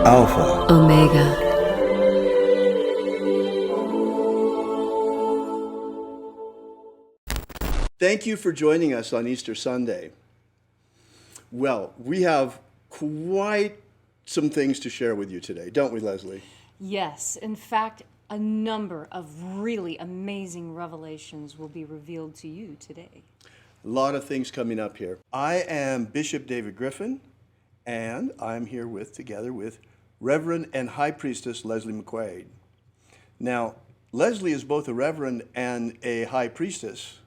Alpha. Omega. Thank you for joining us on Easter Sunday. Well, we have quite some things to share with you today, don't we, Leslie? Yes, in fact, a number of really amazing revelations will be revealed to you today. A lot of things coming up here. I am Bishop David Griffin, and I'm here together with Reverend and High Priestess Leslie McQuaid. Now, Leslie is both a Reverend and a High Priestess,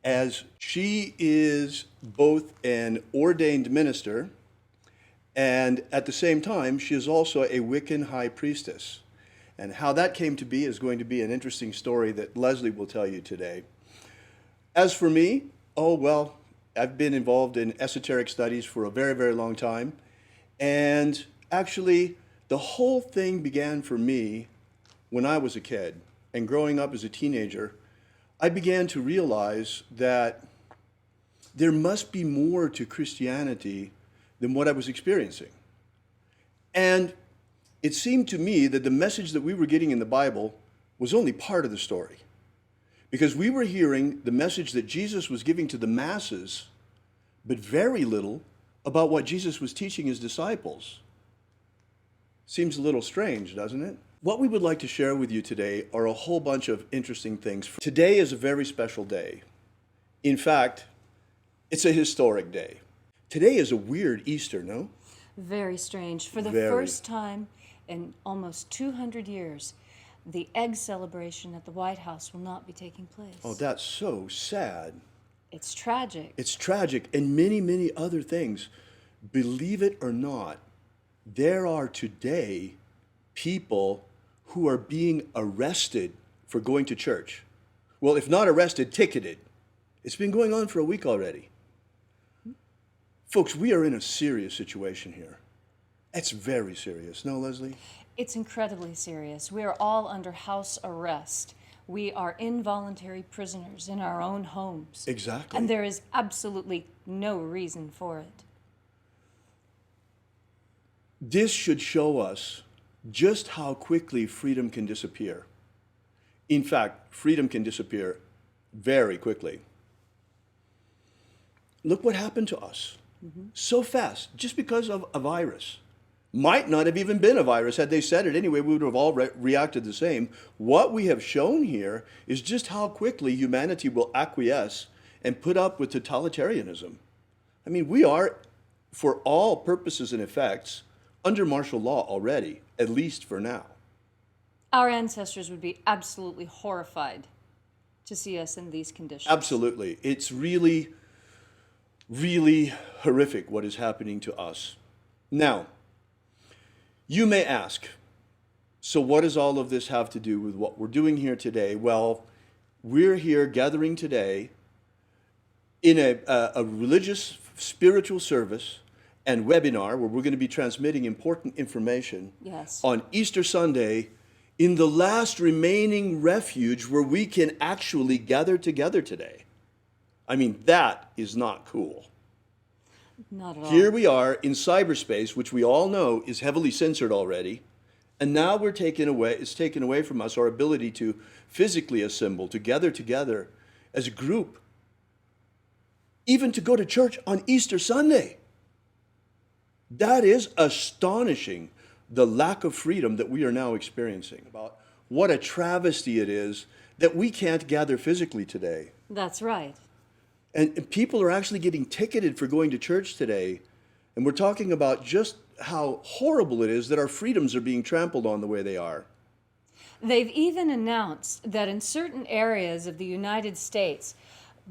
as she is both an ordained minister, and at the same time, she is also a Wiccan High Priestess. And how that came to be is going to be an interesting story that Leslie will tell you today. As for me, I've been involved in esoteric studies for a very, very long time. And actually, the whole thing began for me when I was a kid. And growing up as a teenager, I began to realize that there must be more to Christianity than what I was experiencing. And it seemed to me that the message that we were getting in the Bible was only part of the story. Because we were hearing the message that Jesus was giving to the masses, but very little about what Jesus was teaching his disciples. Seems a little strange, doesn't it? What we would like to share with you today are a whole bunch of interesting things. Today is a very special day. In fact, it's a historic day. Today is a weird Easter, no? Very strange. For the Very. first time in almost 200 years, the egg celebration at the White House will not be taking place. Oh, that's so sad. It's tragic. It's tragic, and many, many other things. Believe it or not, there are today people who are being arrested for going to church. Well, if not arrested, ticketed. It's been going on for a week already. Folks, we are in a serious situation here. It's very serious, no, Leslie? It's incredibly serious. We are all under house arrest. We are involuntary prisoners in our own homes. Exactly. And there is absolutely no reason for it. This should show us just how quickly freedom can disappear. In fact, freedom can disappear very quickly. Look what happened to us. So fast, just because of a virus. Might not have even been a virus. Had they said it anyway, we would have all reacted the same. What we have shown here is just how quickly humanity will acquiesce and put up with totalitarianism. I mean, we are, for all purposes and effects, under martial law already, at least for now. Our ancestors would be absolutely horrified to see us in these conditions. Absolutely. It's really, really horrific what is happening to us. Now, you may ask, so what does all of this have to do with what we're doing here today? Well, we're here gathering today in a religious, spiritual service and webinar where we're going to be transmitting important information on Easter Sunday in the last remaining refuge where we can actually gather together today. I mean, that is not cool. Not at all. Here we are in cyberspace, which we all know is heavily censored already, and now it's taken away from us our ability to physically assemble, to gather together as a group, even to go to church on Easter Sunday. That is astonishing, the lack of freedom that we are now experiencing. About what a travesty it is that we can't gather physically today. That's right. And people are actually getting ticketed for going to church today. And we're talking about just how horrible it is that our freedoms are being trampled on the way they are. They've even announced that in certain areas of the United States,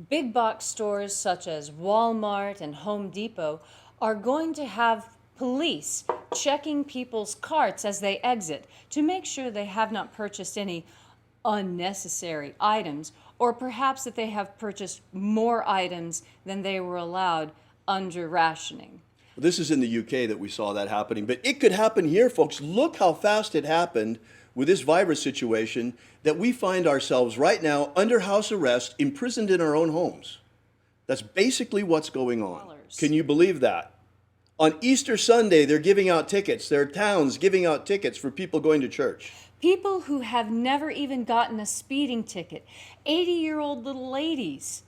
big box stores such as Walmart and Home Depot are going to have police checking people's carts as they exit to make sure they have not purchased any unnecessary items, or perhaps that they have purchased more items than they were allowed under rationing. This is in the UK that we saw that happening, but it could happen here, folks. Look how fast it happened with this virus situation that we find ourselves right now under house arrest, imprisoned in our own homes. That's basically what's going on. Can you believe that? On Easter Sunday, they're giving out tickets. There are towns giving out tickets for people going to church. People who have never even gotten a speeding ticket, 80-year-old little ladies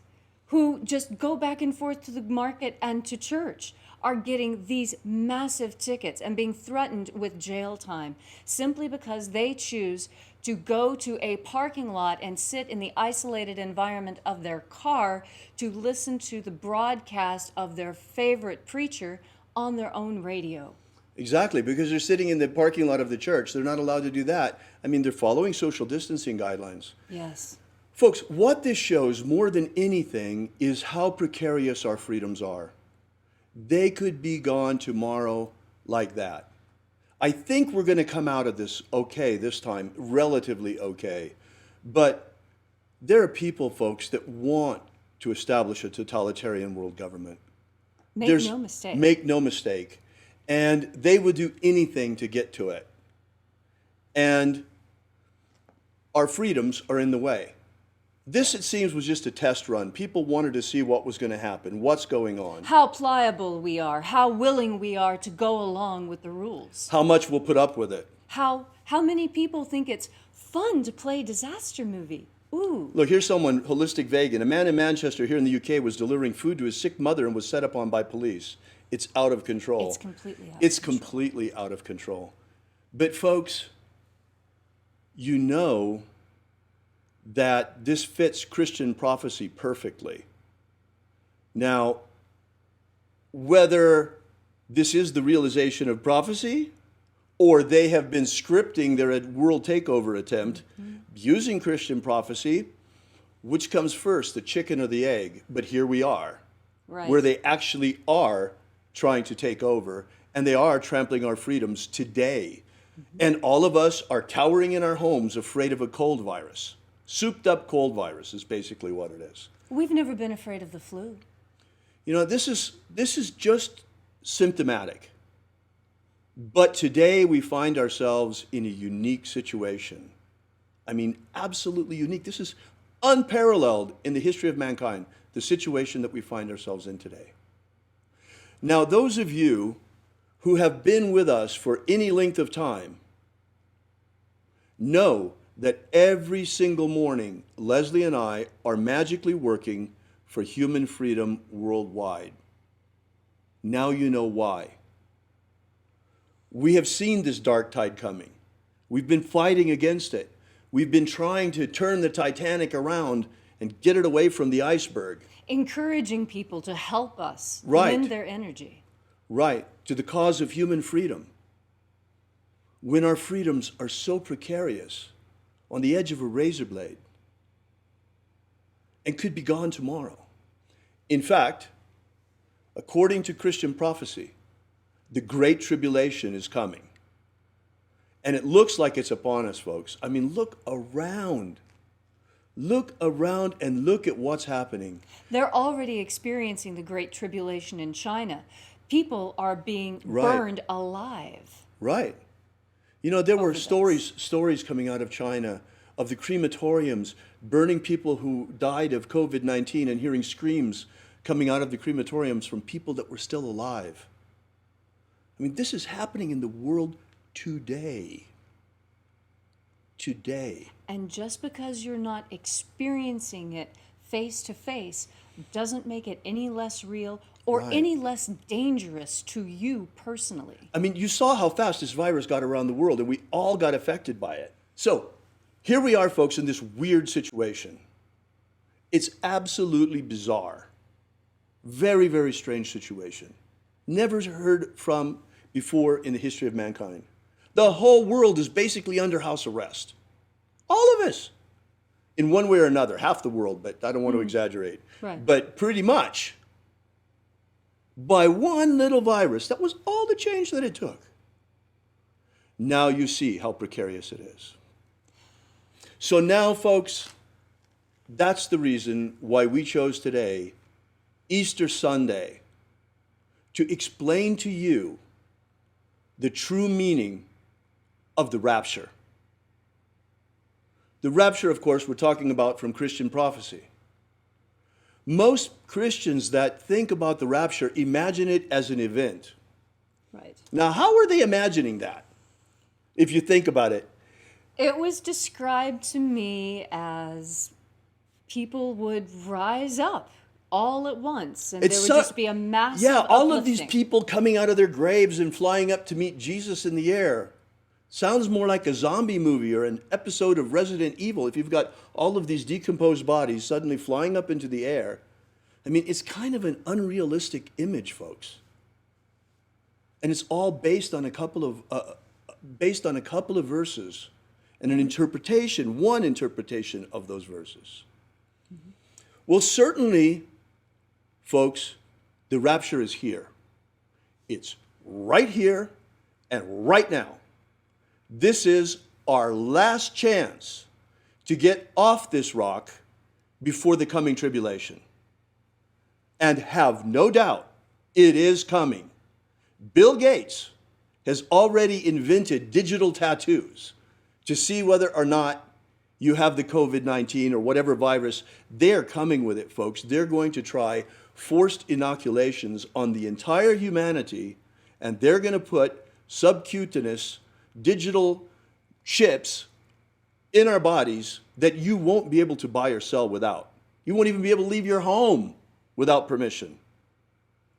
who just go back and forth to the market and to church are getting these massive tickets and being threatened with jail time simply because they choose to go to a parking lot and sit in the isolated environment of their car to listen to the broadcast of their favorite preacher on their own radio. Exactly, because they're sitting in the parking lot of the church. They're not allowed to do that. I mean, they're following social distancing guidelines. Yes. Folks, what this shows more than anything is how precarious our freedoms are. They could be gone tomorrow like that. I think we're going to come out of this okay this time, relatively okay. But there are people, folks, that want to establish a totalitarian world government. Make no mistake. Make no mistake. And they would do anything to get to it. And our freedoms are in the way. This, it seems, was just a test run. People wanted to see what was going to happen, what's going on. How pliable we are, how willing we are to go along with the rules. How much we'll put up with it. How many people think it's fun to play disaster movie? Ooh. Look, here's someone, holistic vegan. A man in Manchester here in the UK was delivering food to his sick mother and was set up on by police. It's out of control. It's completely out of It's control. completely out of control. But folks, you know that this fits Christian prophecy perfectly. Now, whether this is the realization of prophecy or they have been scripting their world takeover attempt using Christian prophecy, which comes first, the chicken or the egg? But here we are, Right. where they actually are trying to take over, and they are trampling our freedoms today. And all of us are cowering in our homes afraid of a cold virus. Souped up cold virus is basically what it is. We've never been afraid of the flu. You know, this is just symptomatic. But today we find ourselves in a unique situation. I mean, absolutely unique. This is unparalleled in the history of mankind, the situation that we find ourselves in today. Now, those of you who have been with us for any length of time know that every single morning, Leslie and I are magically working for human freedom worldwide. Now you know why. We have seen this dark tide coming. We've been fighting against it. We've been trying to turn the Titanic around and get it away from the iceberg. Encouraging people to help us Right. lend their energy. Right, to the cause of human freedom. When our freedoms are so precarious, on the edge of a razor blade, and could be gone tomorrow. In fact, according to Christian prophecy, the Great Tribulation is coming. And it looks like it's upon us, folks. I mean, look around. Look around and look at what's happening. They're already experiencing the Great Tribulation in China. People are being Right. burned alive. Right. You know, there were Overdose. stories coming out of China of the crematoriums burning people who died of COVID-19 and hearing screams coming out of the crematoriums from people that were still alive. I mean, this is happening in the world today. Today. And just because you're not experiencing it face to face doesn't make it any less real or Right. any less dangerous to you personally. I mean, you saw how fast this virus got around the world, and we all got affected by it. So, here we are, folks, in this weird situation. It's absolutely bizarre. Very, very strange situation. Never heard from before in the history of mankind. The whole world is basically under house arrest. All of us. In one way or another. Half the world, but I don't want to exaggerate. Right. But pretty much. By one little virus. That was all the change that it took. Now you see how precarious it is. So now, folks, that's the reason why we chose today, Easter Sunday, to explain to you the true meaning of the rapture. The rapture, of course, we're talking about from Christian prophecy. Most Christians that think about the rapture imagine it as an event. Right. Now, how are they imagining that? If you think about it. It was described to me as people would rise up all at once, and there would just be a massive Yeah, all of these uplifting. people coming out of their graves and flying up to meet Jesus in the air. Sounds more like a zombie movie or an episode of Resident Evil if you've got all of these decomposed bodies suddenly flying up into the air. I mean, it's kind of an unrealistic image, folks. And it's all based on a couple of verses and an interpretation, one interpretation of those verses. Well, certainly, folks, the rapture is here. It's right here and right now. This is our last chance to get off this rock before the coming tribulation. And have no doubt, it is coming. Bill Gates has already invented digital tattoos to see whether or not you have the COVID-19 or whatever virus. They're coming with it, folks. They're going to try forced inoculations on the entire humanity, and they're going to put subcutaneous digital chips in our bodies that you won't be able to buy or sell without. You won't even be able to leave your home without permission.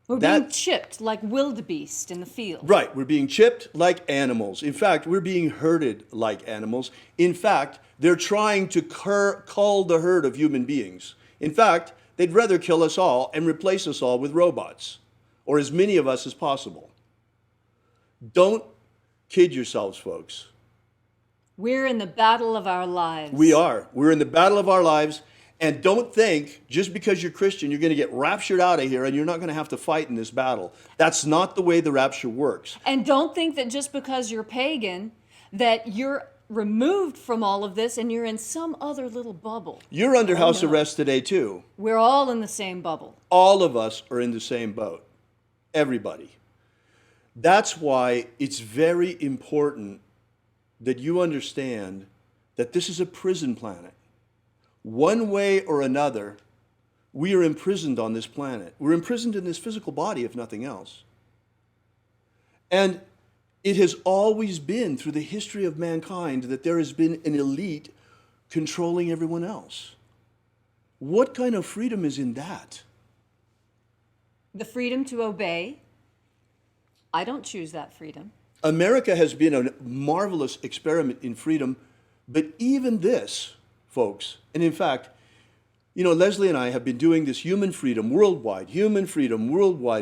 We're being chipped like wildebeest in the field. Right, we're being chipped like animals. In fact, we're being herded like animals. In fact, they're trying to cull the herd of human beings. In fact, they'd rather kill us all and replace us all with robots, or as many of us as possible. Don't kid yourselves, folks. We're in the battle of our lives. We are. We're in the battle of our lives. And don't think just because you're Christian, you're going to get raptured out of here and you're not going to have to fight in this battle. That's not the way the rapture works. And don't think that just because you're pagan, that you're removed from all of this and you're in some other little bubble. You're under house no. arrest today, too. We're all in the same bubble. All of us are in the same boat. Everybody. That's why it's very important that you understand that this is a prison planet. One way or another, we are imprisoned on this planet. We're imprisoned in this physical body, if nothing else. And it has always been through the history of mankind that there has been an elite controlling everyone else. What kind of freedom is in that? The freedom to obey. I don't choose that freedom. America has been a marvelous experiment in freedom, but even this, folks, and in fact, you know, Leslie and I have been doing this human freedom worldwide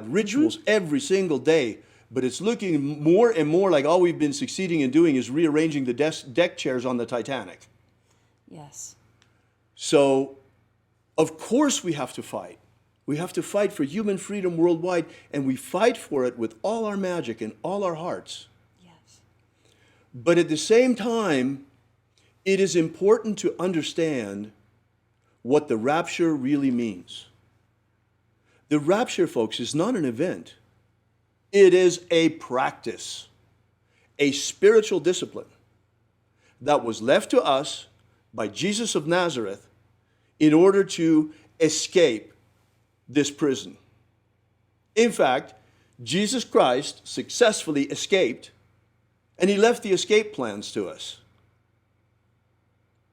rituals every single day, but it's looking more and more like all we've been succeeding in doing is rearranging the deck chairs on the Titanic. Yes. So, of course we have to fight. We have to fight for human freedom worldwide, and we fight for it with all our magic and all our hearts. Yes. But at the same time, it is important to understand what the rapture really means. The rapture, folks, is not an event. It is a practice, a spiritual discipline that was left to us by Jesus of Nazareth in order to escape this prison. In fact, Jesus Christ successfully escaped, and he left the escape plans to us.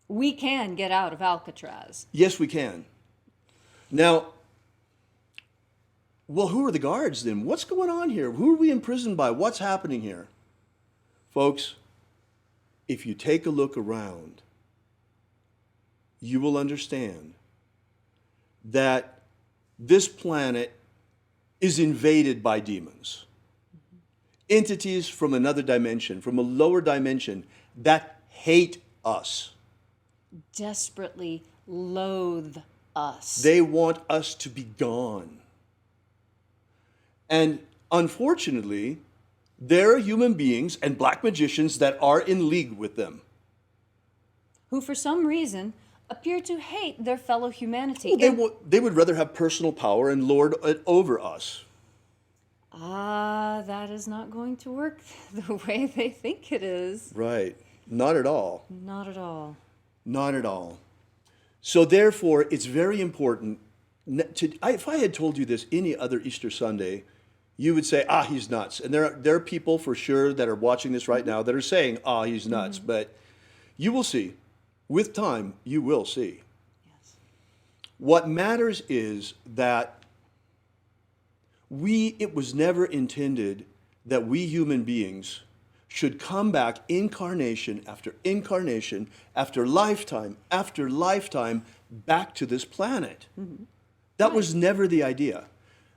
We can get out of Alcatraz. Yes, we can. Now, well, who are the guards then? What's going on here? Who are we imprisoned by? What's happening here? Folks, if you take a look around, you will understand that this planet is invaded by demons. Entities from another dimension, from a lower dimension, that hate us. Desperately loathe us. They want us to be gone. And unfortunately, there are human beings and black magicians that are in league with them. Who, for some reason, appear to hate their fellow humanity. Well, they would rather have personal power and lord it over us. That is not going to work the way they think it is. Right. Not at all. Not at all. Not at all. So therefore, it's very important. If I had told you this any other Easter Sunday, you would say, ah, he's nuts. And there are people for sure that are watching this right now that are saying, ah, he's nuts. But you will see. With time, you will see. Yes. What matters is that it was never intended that we human beings should come back incarnation after lifetime back to this planet. That was never the idea.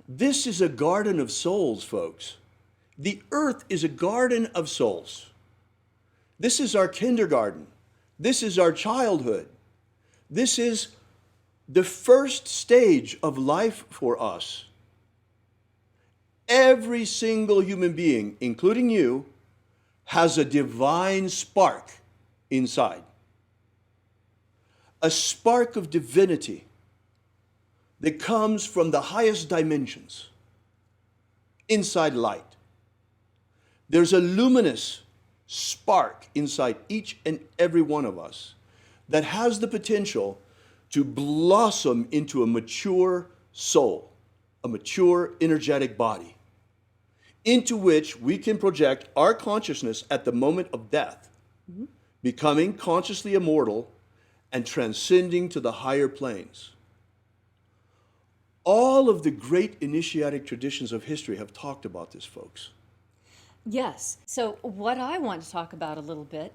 This is a garden of souls, folks. The earth is a garden of souls. This is our kindergarten. This is our childhood. This is the first stage of life for us. Every single human being, including you, has a divine spark inside. A spark of divinity that comes from the highest dimensions, inside light. There's a luminous spark inside each and every one of us that has the potential to blossom into a mature soul, a mature energetic body, into which we can project our consciousness at the moment of death, becoming consciously immortal and transcending to the higher planes. All of the great initiatic traditions of history have talked about this, folks. Yes. So what I want to talk about a little bit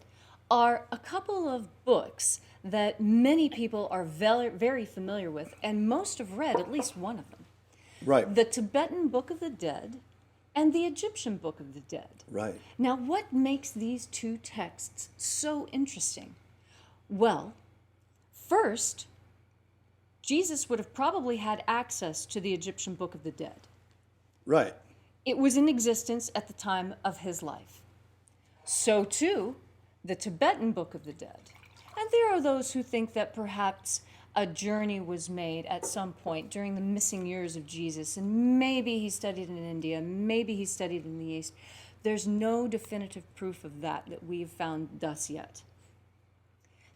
are a couple of books that many people are very, very familiar with, and most have read at least one of them. Right. The Tibetan Book of the Dead and the Egyptian Book of the Dead. Right. Now, what makes these two texts so interesting? Well, first, Jesus would have probably had access to the Egyptian Book of the Dead. Right. It was in existence at the time of his life. So too, the Tibetan Book of the Dead. And there are those who think that perhaps a journey was made at some point during the missing years of Jesus, and maybe he studied in India, maybe he studied in the East. There's no definitive proof of that we've found thus yet.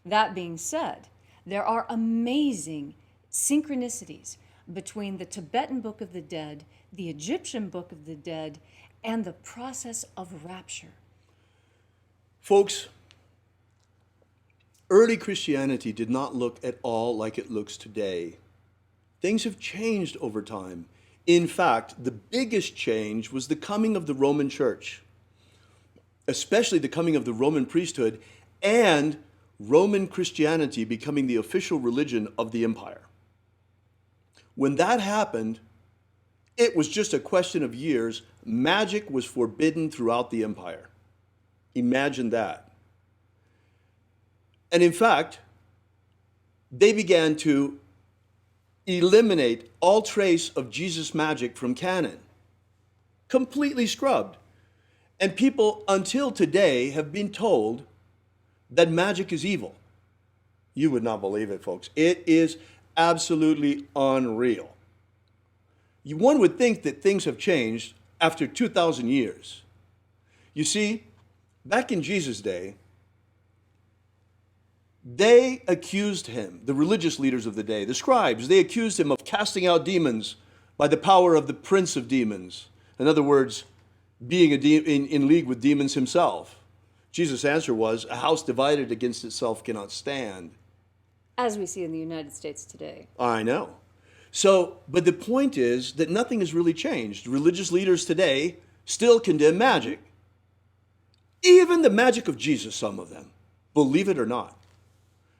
That being said, there are amazing synchronicities between the Tibetan Book of the Dead, the Egyptian Book of the Dead, and the process of rapture. Folks, early Christianity did not look at all like it looks today. Things have changed over time. In fact, the biggest change was the coming of the Roman Church, especially the coming of the Roman priesthood and Roman Christianity becoming the official religion of the empire. When that happened, it was just a question of years. Magic was forbidden throughout the empire. Imagine that. And in fact, they began to eliminate all trace of Jesus' magic from canon. Completely scrubbed. And people until today have been told that magic is evil. You would not believe it, folks. It is absolutely unreal. One would think that things have changed after 2,000 years. You see, back in Jesus' day, they accused him, the religious leaders of the day, the scribes, they accused him of casting out demons by the power of the prince of demons. In other words, being in league with demons himself. Jesus' answer was, a house divided against itself cannot stand. As we see in the United States today. I know. So, but the point is that nothing has really changed. Religious leaders today still condemn magic. Even the magic of Jesus, some of them, believe it or not.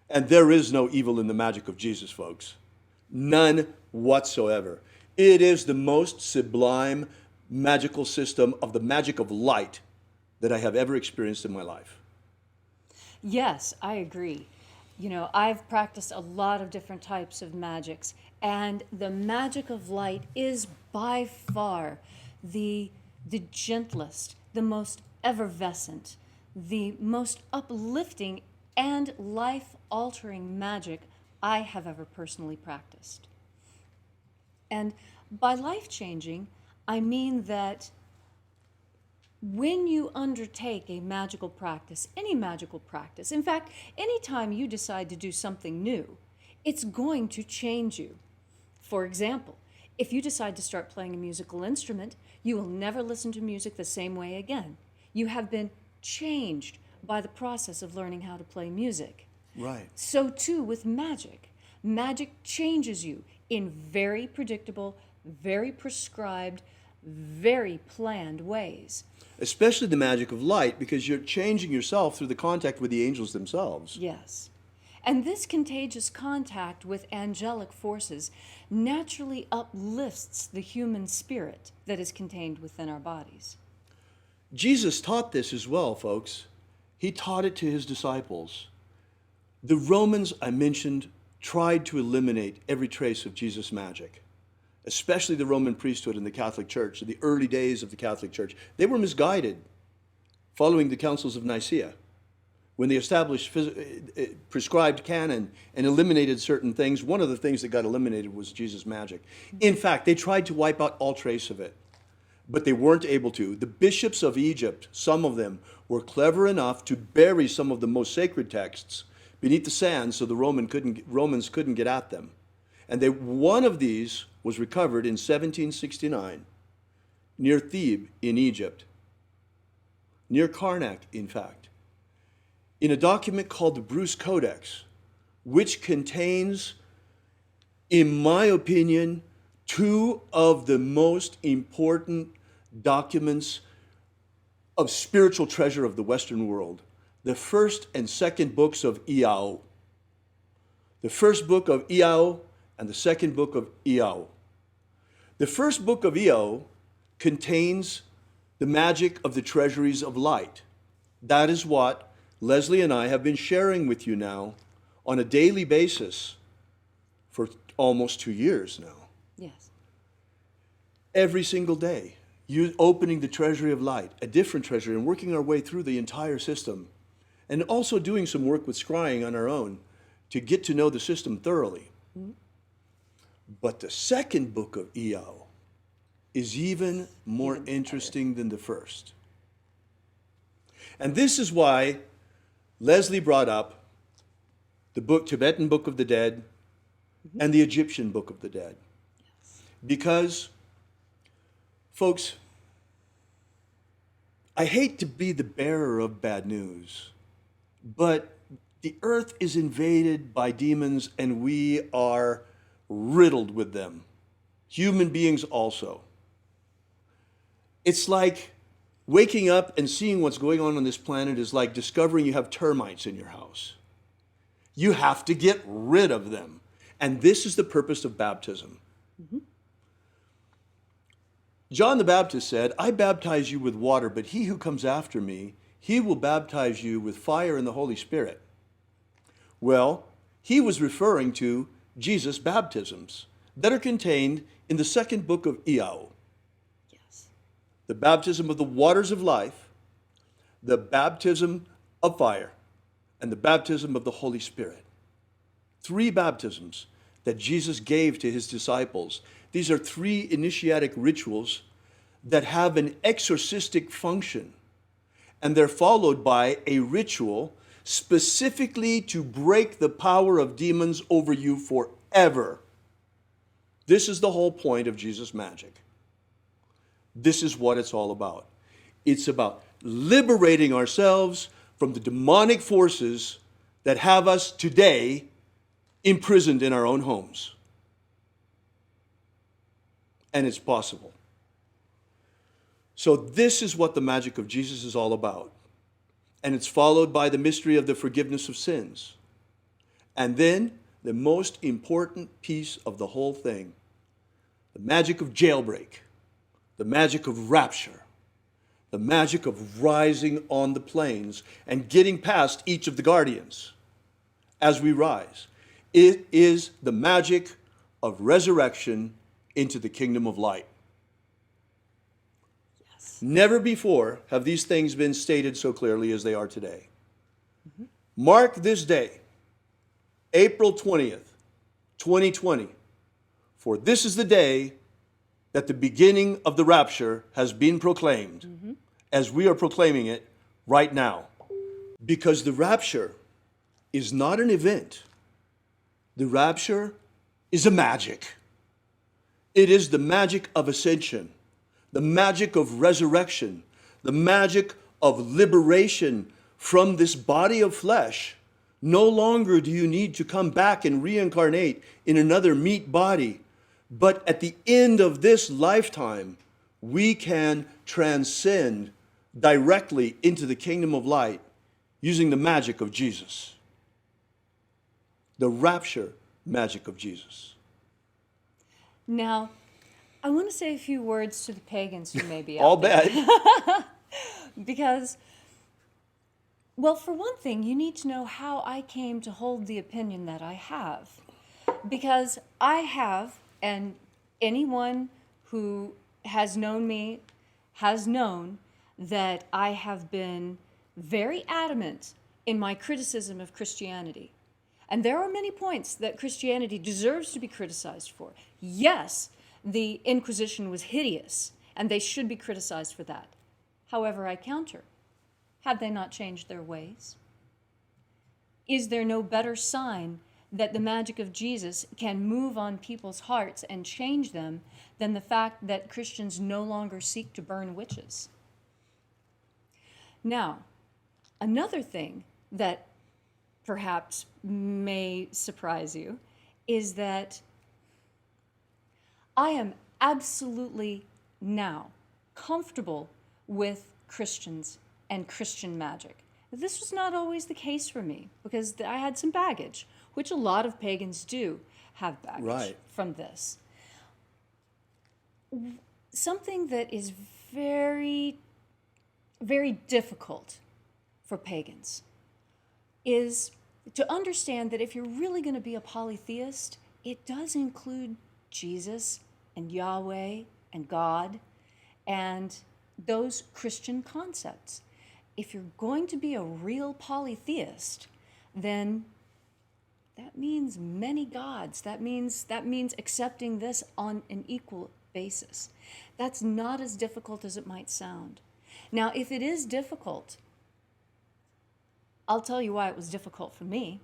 And there is no evil in the magic of Jesus, folks. None whatsoever. It is the most sublime magical system of the magic of light that I have ever experienced in my life. Yes, I agree. You know, I've practiced a lot of different types of magics, and the magic of light is by far the gentlest, the most effervescent, the most uplifting and life-altering magic I have ever personally practiced. And by life-changing, I mean that when you undertake a magical practice, any magical practice, in fact, anytime you decide to do something new, it's going to change you. For example, If you decide to start playing a musical instrument, you will never listen to music the same way again. You have been changed by the process of learning how to play music. Right. So too with magic. Magic changes you in very predictable, very prescribed, very planned ways. Especially the magic of light, because you're changing yourself through the contact with the angels themselves. Yes. And this contagious contact with angelic forces naturally uplifts the human spirit that is contained within our bodies. Jesus taught this as well, folks. He taught it to his disciples. The Romans, I mentioned, tried to eliminate every trace of Jesus' magic, especially the Roman priesthood and the Catholic Church, in the early days of the Catholic Church. They were misguided following the councils of Nicaea, when they established prescribed canon and eliminated certain things. One of the things that got eliminated was Jesus' magic. In fact, they tried to wipe out all trace of it, but they weren't able to. The bishops of Egypt, some of them, were clever enough to bury some of the most sacred texts beneath the sand so the Romans couldn't get at them. And one of these was recovered in 1769 near Thebes in Egypt, near Karnak, in fact, in a document called the Bruce Codex, which contains, in my opinion, two of the most important documents of spiritual treasure of the Western world. The first and second books of Iao. The first book of Iao and the second book of Iao. The first book of Iao contains the magic of the treasuries of light. That is what Leslie and I have been sharing with you now on a daily basis for almost 2 years now. Yes. Every single day, opening the treasury of light, a different treasury, and working our way through the entire system. And also doing some work with scrying on our own to get to know the system thoroughly. Mm-hmm. But the second book of Iao is even more interesting than the first. And this is why Leslie brought up the Tibetan Book of the Dead and the Egyptian Book of the Dead. Yes. Because, folks, I hate to be the bearer of bad news, but the earth is invaded by demons and we are riddled with them. Human beings also. It's like waking up and seeing what's going on this planet is like discovering you have termites in your house. You have to get rid of them. And this is the purpose of baptism. Mm-hmm. John the Baptist said, I baptize you with water, but he who comes after me, he will baptize you with fire and the Holy Spirit. Well, he was referring to Jesus' baptisms that are contained in the second book of Iao. Yes. The baptism of the waters of life, the baptism of fire, and the baptism of the Holy Spirit. 3 baptisms that Jesus gave to his disciples. These are 3 initiatic rituals that have an exorcistic function. And they're followed by a ritual specifically to break the power of demons over you forever. This is the whole point of Jesus' magic. This is what it's all about. It's about liberating ourselves from the demonic forces that have us today imprisoned in our own homes. And it's possible. So this is what the magic of Jesus is all about. And it's followed by the mystery of the forgiveness of sins. And then the most important piece of the whole thing, the magic of jailbreak, the magic of rapture, the magic of rising on the plains and getting past each of the guardians as we rise. It is the magic of resurrection into the kingdom of light. Yes. Never before have these things been stated so clearly as they are today. Mm-hmm. Mark this day, April 20th, 2020, for this is the day that the beginning of the rapture has been proclaimed, mm-hmm. as we are proclaiming it right now. Because the rapture is not an event. The rapture is a magic. It is the magic of ascension, the magic of resurrection, the magic of liberation from this body of flesh. No longer do you need to come back and reincarnate in another meat body. But at the end of this lifetime, we can transcend directly into the kingdom of light using the magic of Jesus. The rapture magic of Jesus. Now, I want to say a few words to the pagans who may be out I'll there. bet. Because, well, for one thing, you need to know how I came to hold the opinion that I have. Because I have, and anyone who has known me has known that I have been very adamant in my criticism of Christianity. And there are many points that Christianity deserves to be criticized for. Yes, the Inquisition was hideous, and they should be criticized for that. However, I counter. Have they not changed their ways? Is there no better sign that the magic of Jesus can move on people's hearts and change them than the fact that Christians no longer seek to burn witches? Now, another thing that perhaps may surprise you is that I am absolutely now comfortable with Christians and Christian magic. This was not always the case for me because I had some baggage, which a lot of pagans do have baggage from this. Something that is very, very difficult for pagans is to understand that if you're really going to be a polytheist, it does include Jesus and Yahweh and God and those Christian concepts. If you're going to be a real polytheist, then that means many gods. That means accepting this on an equal basis. That's not as difficult as it might sound. Now, if it is difficult, I'll tell you why it was difficult for me.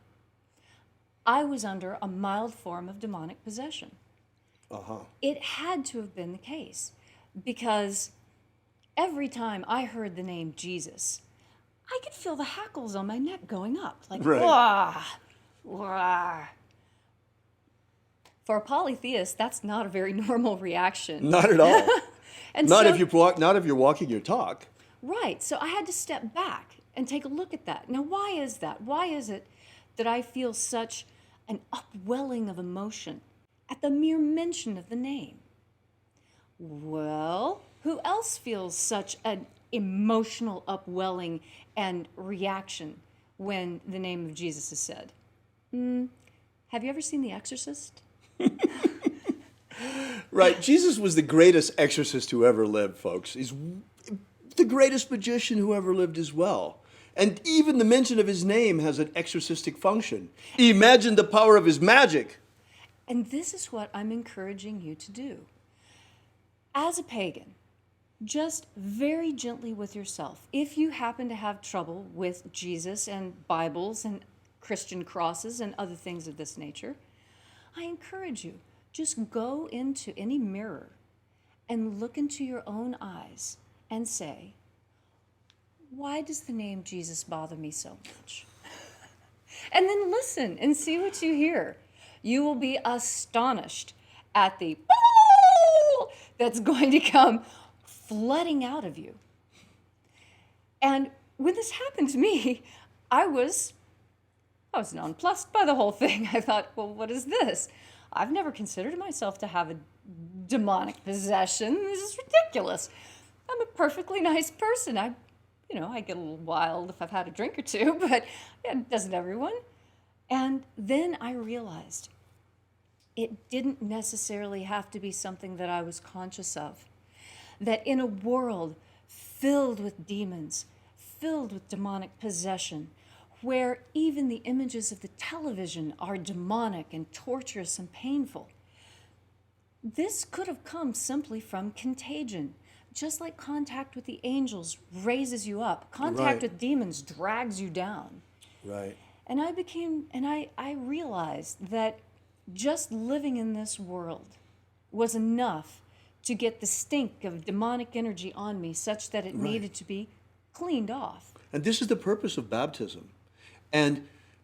I was under a mild form of demonic possession. It had to have been the case because every time I heard the name Jesus, I could feel the hackles on my neck going up, like, wah, wah. For a polytheist, that's not a very normal reaction. Not at all. And not so, if you're walking your talk. Right. So I had to step back and take a look at that. Now, why is that? Why is it that I feel such an upwelling of emotion at the mere mention of the name? Well, who else feels such an emotional upwelling and reaction when the name of Jesus is said? Have you ever seen The Exorcist? Right. Jesus was the greatest exorcist who ever lived, folks. He's the greatest magician who ever lived as well. And even the mention of his name has an exorcistic function. Imagine the power of his magic. And this is what I'm encouraging you to do. As a pagan, just very gently with yourself, if you happen to have trouble with Jesus and Bibles and Christian crosses and other things of this nature, I encourage you, just go into any mirror and look into your own eyes and say, why does the name Jesus bother me so much? And then listen and see what you hear. You will be astonished at the that's going to come flooding out of you. And when this happened to me, I was nonplussed by the whole thing. I thought, well, what is this? I've never considered myself to have a demonic possession. This is ridiculous. I'm a perfectly nice person. I get a little wild if I've had a drink or two, but doesn't everyone? And then I realized it didn't necessarily have to be something that I was conscious of. That in a world filled with demons, filled with demonic possession, where even the images of the television are demonic and torturous and painful, this could have come simply from contagion. Just like contact with the angels raises you up, contact with demons drags you down. Right. And I realized that just living in this world was enough to get the stink of demonic energy on me such that it needed to be cleaned off. And this is the purpose of baptism.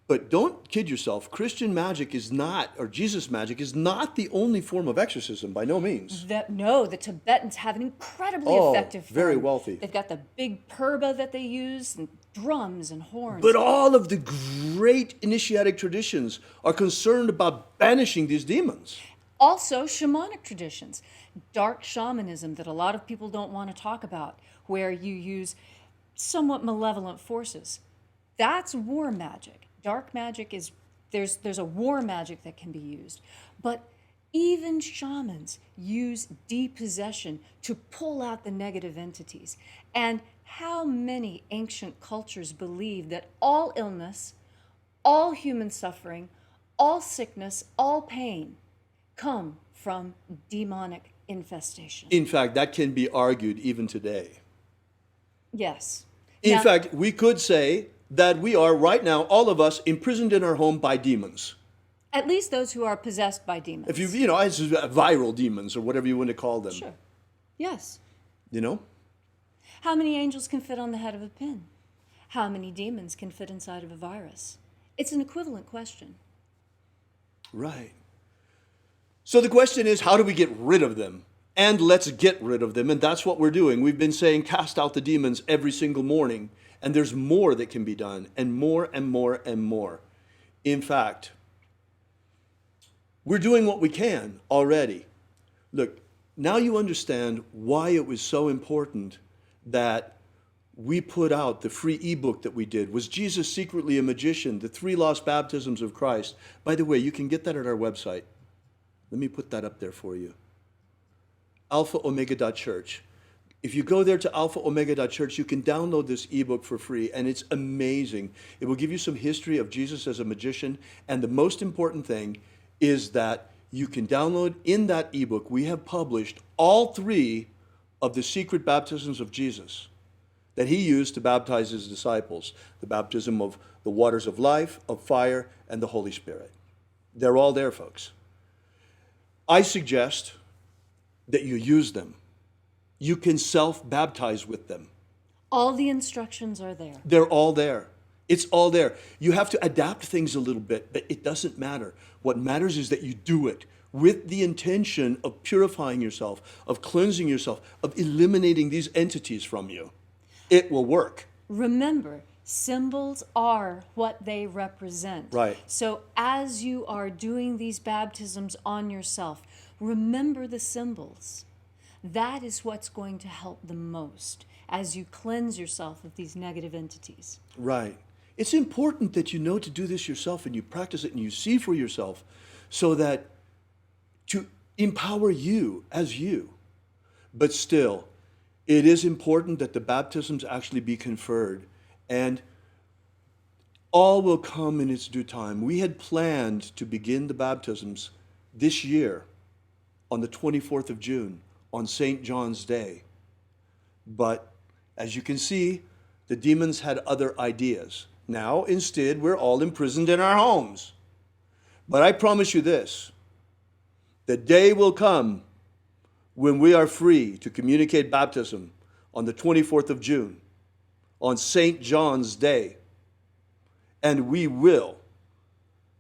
But don't kid yourself. Christian magic is not, or Jesus magic is not the only form of exorcism, by no means. No, the Tibetans have an incredibly effective form. Very wealthy. They've got the big purba that they use, and drums and horns. But all of the great initiatic traditions are concerned about banishing these demons. Also, shamanic traditions, dark shamanism that a lot of people don't want to talk about, where you use somewhat malevolent forces. That's war magic. Dark magic is, there's a war magic that can be used. But even shamans use depossession to pull out the negative entities. And how many ancient cultures believe that all illness, all human suffering, all sickness, all pain come from demonic infestation? In fact, that can be argued even today. Yes. In fact, we could say that we are right now, all of us, imprisoned in our home by demons. At least those who are possessed by demons. If it's viral demons or whatever you want to call them. Sure. Yes. You know? How many angels can fit on the head of a pin? How many demons can fit inside of a virus? It's an equivalent question. Right. So the question is, how do we get rid of them? And let's get rid of them. And that's what we're doing. We've been saying, cast out the demons every single morning. And there's more that can be done, and more and more and more. In fact, we're doing what we can already. Look, now you understand why it was so important that we put out the free ebook that we did. Was Jesus secretly a magician? The 3 lost baptisms of Christ. By the way, you can get that at our website. Let me put that up there for you. alphaomega.church. If you go there to alphaomega.church, you can download this ebook for free, and it's amazing. It will give you some history of Jesus as a magician, and the most important thing is that you can download in that ebook. We have published all 3 of the secret baptisms of Jesus that he used to baptize his disciples. The baptism of the waters of life, of fire, and the Holy Spirit. They're all there, folks. I suggest that you use them. You can self-baptize with them. All the instructions are there. They're all there. It's all there. You have to adapt things a little bit, but it doesn't matter. What matters is that you do it with the intention of purifying yourself, of cleansing yourself, of eliminating these entities from you. It will work. Remember, symbols are what they represent. Right. So as you are doing these baptisms on yourself, remember the symbols. That is what's going to help the most as you cleanse yourself of these negative entities. Right. It's important that you know to do this yourself and you practice it and you see for yourself so that to empower you as you. But still, it is important that the baptisms actually be conferred, and all will come in its due time. We had planned to begin the baptisms this year on the 24th of June. On St. John's Day. But as you can see, the demons had other ideas. Now, instead, we're all imprisoned in our homes. But I promise you this, the day will come when we are free to communicate baptism on the 24th of June, on St. John's Day. And we will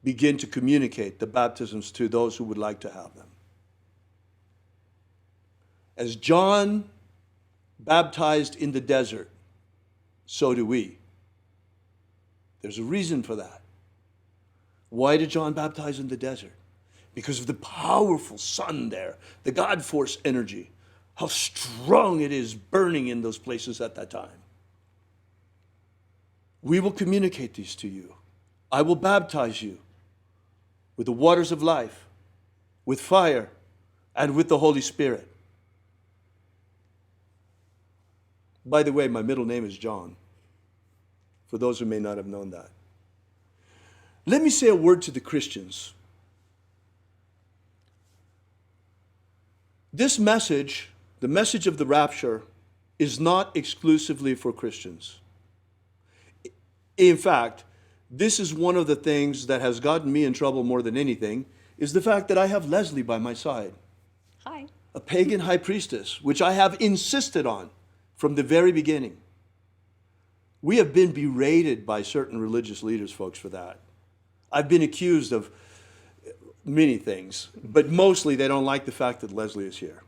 begin to communicate the baptisms to those who would like to have them. As John baptized in the desert, so do we. There's a reason for that. Why did John baptize in the desert? Because of the powerful sun there, the God force energy, how strong it is burning in those places at that time. We will communicate these to you. I will baptize you with the waters of life, with fire, and with the Holy Spirit. By the way, my middle name is John, for those who may not have known that. Let me say a word to the Christians. This message, the message of the rapture, is not exclusively for Christians. In fact, this is one of the things that has gotten me in trouble more than anything, is the fact that I have Leslie by my side. Hi. A pagan high priestess, which I have insisted on from the very beginning. We have been berated by certain religious leaders, folks, for that. I've been accused of many things, but mostly they don't like the fact that Leslie is here.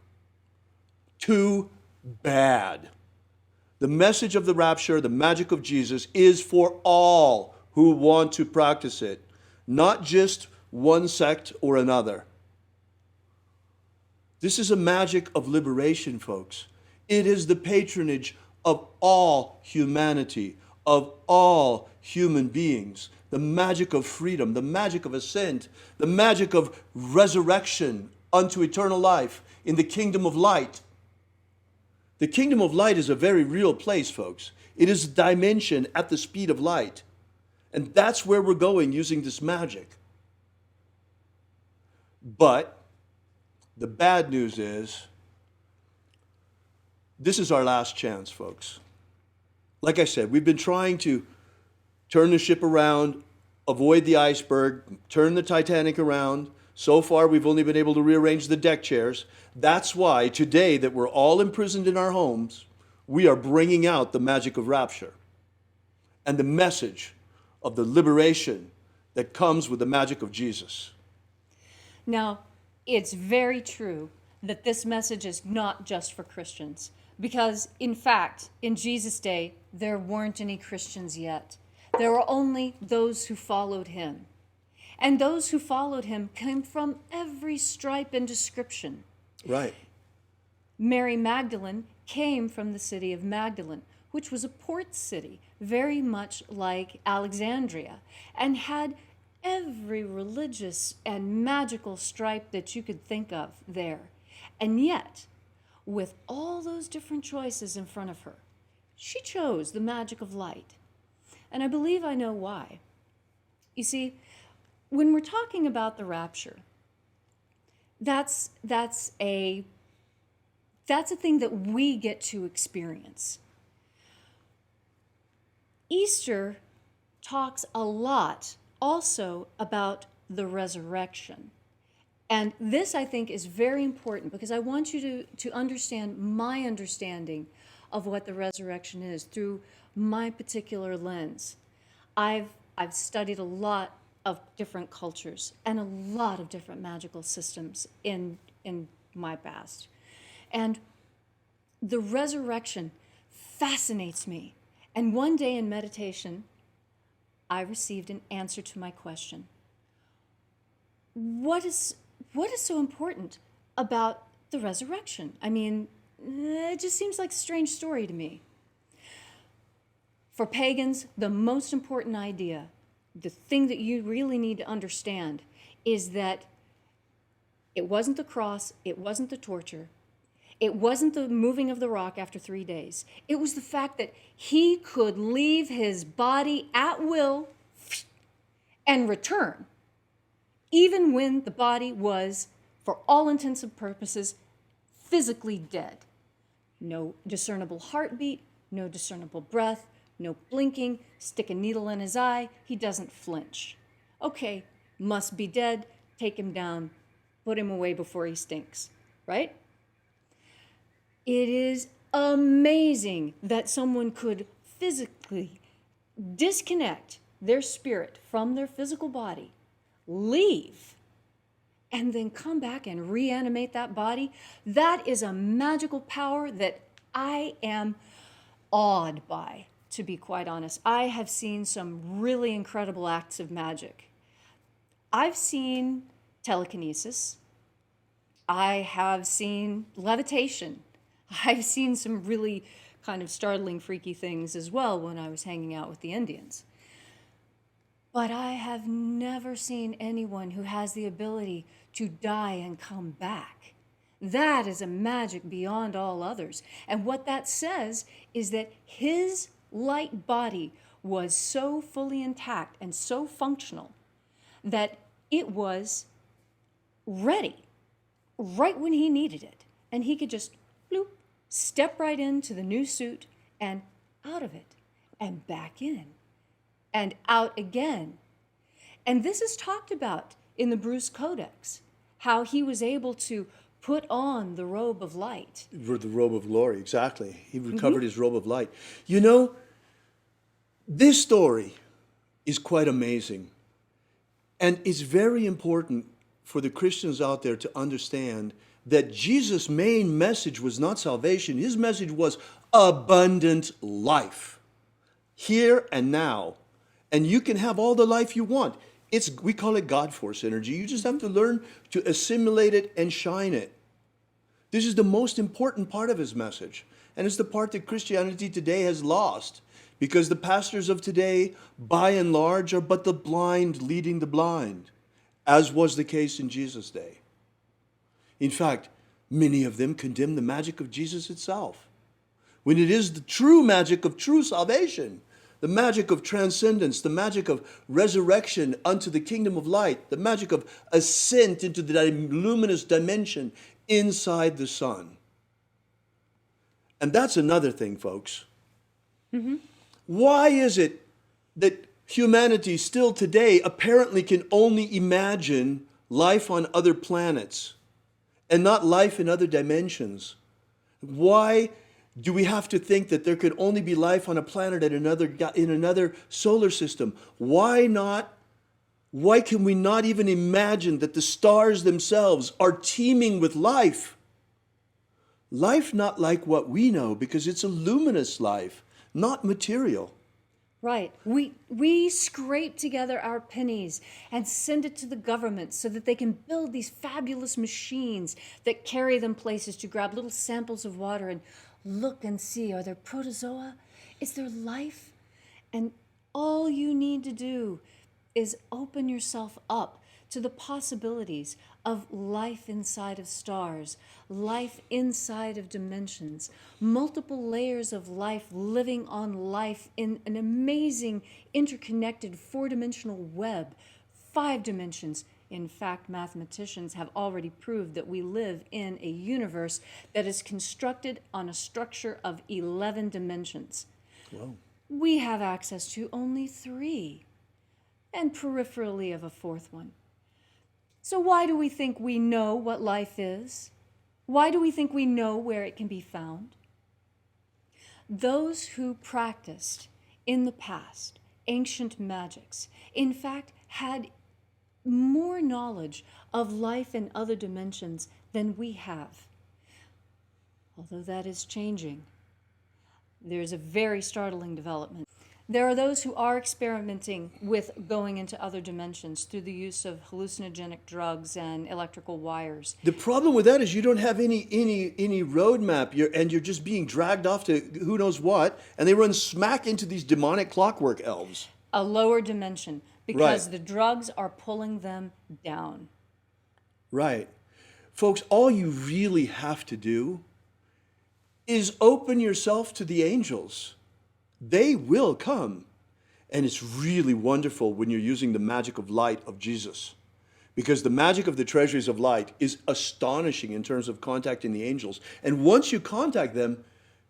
Too bad. The message of the rapture, the magic of Jesus, is for all who want to practice it, not just one sect or another. This is a magic of liberation, folks. It is the patronage of all humanity, of all human beings. The magic of freedom, the magic of ascent, the magic of resurrection unto eternal life in the kingdom of light. The kingdom of light is a very real place, folks. It is a dimension at the speed of light. And that's where we're going using this magic. But the bad news is, this is our last chance, folks. Like I said, we've been trying to turn the ship around, avoid the iceberg, turn the Titanic around. So far, we've only been able to rearrange the deck chairs. That's why today that we're all imprisoned in our homes, we are bringing out the magic of rapture and the message of the liberation that comes with the magic of Jesus. Now, it's very true that this message is not just for Christians, because in fact, in Jesus' day, there weren't any Christians yet. There were only those who followed him. And those who followed him came from every stripe and description. Right. Mary Magdalene came from the city of Magdalene, which was a port city, very much like Alexandria, and had every religious and magical stripe that you could think of there. And yet, with all those different choices in front of her, she chose the magic of light. And I believe I know why. You see, when we're talking about the rapture, that's a thing that we get to experience. Easter talks a lot also about the resurrection. And this, I think, is very important because I want you to understand my understanding of what the resurrection is through my particular lens. I've studied a lot of different cultures and a lot of different magical systems in my past. And the resurrection fascinates me. And one day in meditation, I received an answer to my question. What is so important about the resurrection? I mean, it just seems like a strange story to me. For pagans, the most important idea, the thing that you really need to understand, is that it wasn't the cross, it wasn't the torture, it wasn't the moving of the rock after 3 days. It was the fact that he could leave his body at will and return, even when the body was, for all intents and purposes, physically dead. No discernible heartbeat, no discernible breath, no blinking, stick a needle in his eye, he doesn't flinch. Okay, must be dead, take him down, put him away before he stinks, right? It is amazing that someone could physically disconnect their spirit from their physical body, leave, and then come back and reanimate that body. That is a magical power that I am awed by, to be quite honest. I have seen some really incredible acts of magic. I've seen telekinesis. I have seen levitation. I've seen some really kind of startling, freaky things as well when I was hanging out with the Indians. But I have never seen anyone who has the ability to die and come back. That is a magic beyond all others. And what that says is that his light body was so fully intact and so functional that it was ready right when he needed it. And he could just bloop, step right into the new suit and out of it and back in and out again. And this is talked about in the Bruce Codex, how he was able to put on the robe of light. The robe of glory, exactly. He recovered his robe of light. You know, this story is quite amazing. And it's very important for the Christians out there to understand that Jesus' main message was not salvation. His message was abundant life, here and now. And you can have all the life you want. We call it God force energy. You just have to learn to assimilate it and shine it. This is the most important part of his message. And it's the part that Christianity today has lost, because the pastors of today, by and large, are but the blind leading the blind, as was the case in Jesus' day. In fact, many of them condemn the magic of Jesus itself, when it is the true magic of true salvation, the magic of transcendence, the magic of resurrection unto the kingdom of light, the magic of ascent into the luminous dimension inside the sun. And that's another thing, folks. Why is it that humanity still today apparently can only imagine life on other planets and not life in other dimensions? Why do we have to think that there could only be life on a planet in another solar system? Why not? Why can we not even imagine that the stars themselves are teeming with life? Life not like what we know, because it's a luminous life, not material. Right. We scrape together our pennies and send it to the government so that they can build these fabulous machines that carry them places to grab little samples of water and look and see, are there protozoa? Is there life? And all you need to do is open yourself up to the possibilities of life inside of stars, life inside of dimensions, multiple layers of life living on life in an amazing interconnected four-dimensional web, 5 dimensions. In fact, mathematicians have already proved that we live in a universe that is constructed on a structure of 11 dimensions. Wow. We have access to only 3, and peripherally of a 4th one. So why do we think we know what life is? Why do we think we know where it can be found? Those who practiced in the past ancient magics, in fact, had more knowledge of life in other dimensions than we have. Although that is changing. There's a very startling development. There are those who are experimenting with going into other dimensions through the use of hallucinogenic drugs and electrical wires. The problem with that is you don't have any roadmap, and you're just being dragged off to who knows what, and they run smack into these demonic clockwork elves. A lower dimension, because Right. the drugs are pulling them down. Right. Folks, all you really have to do is open yourself to the angels. They will come. And it's really wonderful when you're using the magic of light of Jesus, because the magic of the treasuries of light is astonishing in terms of contacting the angels. And once you contact them,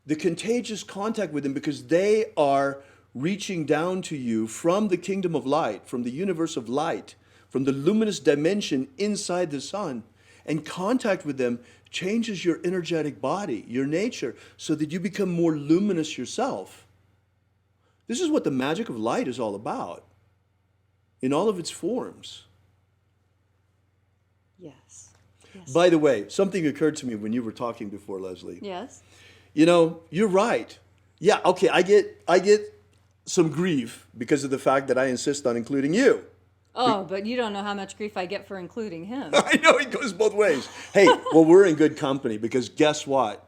the contagious contact with them, because they are reaching down to you from the kingdom of light, from the universe of light, from the luminous dimension inside the sun, and contact with them changes your energetic body, your nature, so that you become more luminous yourself. This is what the magic of light is all about, in all of its forms. Yes. Yes. By the way, something occurred to me when you were talking before, Leslie. Yes. You know, you're right. Yeah, okay, I get some grief because of the fact that I insist on including you. Oh, but you don't know how much grief I get for including him. I know it goes both ways. Hey, well, we're in good company, because guess what?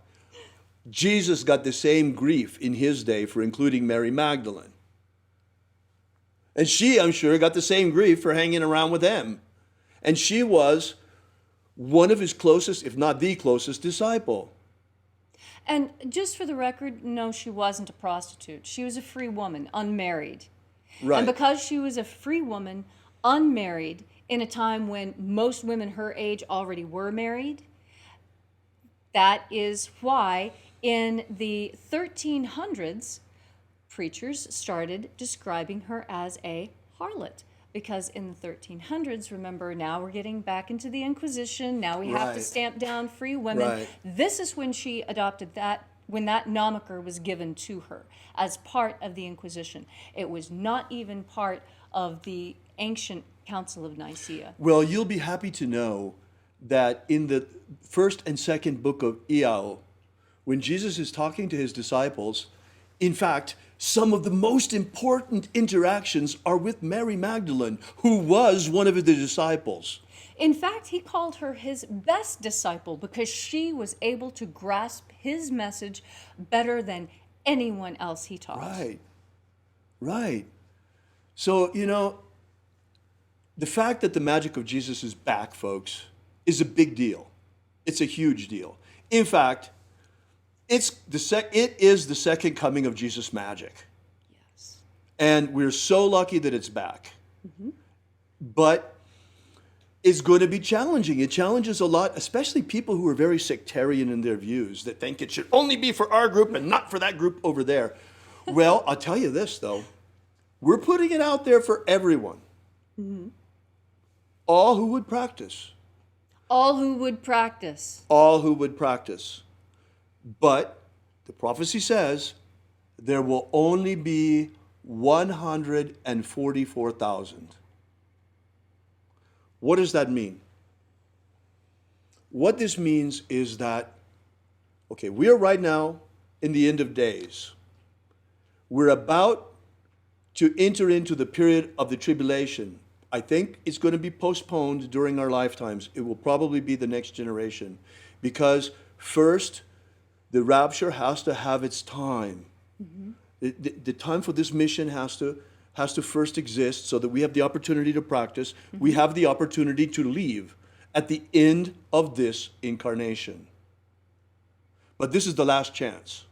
Jesus got the same grief in his day for including Mary Magdalene. And she, I'm sure, got the same grief for hanging around with him. And she was one of his closest, if not the closest, disciple. And just for the record, no, she wasn't a prostitute. She was a free woman, unmarried. Right. And because she was a free woman, unmarried, in a time when most women her age already were married, that is why in the 1300s, preachers started describing her as a harlot, because in the 1300s, remember, now we're getting back into the Inquisition, now we have to Right. stamp down free women. Right. This is when she adopted that, when that moniker was given to her as part of the Inquisition. It was not even part of the ancient Council of Nicaea. Well, you'll be happy to know that in the first and second book of Iao, when Jesus is talking to his disciples, in fact, some of the most important interactions are with Mary Magdalene, who was one of the disciples. In fact, he called her his best disciple because she was able to grasp his message better than anyone else he taught. Right, right. So, you know, the fact that the magic of Jesus is back, folks, is a big deal. It's a huge deal. In fact, it is the second coming of Jesus' magic. Yes. And we're so lucky that it's back. But it's going to be challenging. It challenges a lot, especially people who are very sectarian in their views, that think it should only be for our group and not for that group over there. Well, I'll tell you this, though. We're putting it out there for everyone. All who would practice. All who would practice. All who would practice. But the prophecy says there will only be 144,000. What does that mean? What this means is that, okay, we are right now in the end of days. We're about to enter into the period of the tribulation. I think it's going to be postponed during our lifetimes. It will probably be the next generation. Because first, the rapture has to have its time. The time for this mission has to first exist so that we have the opportunity to practice. We have the opportunity to leave at the end of this incarnation. But this is the last chance.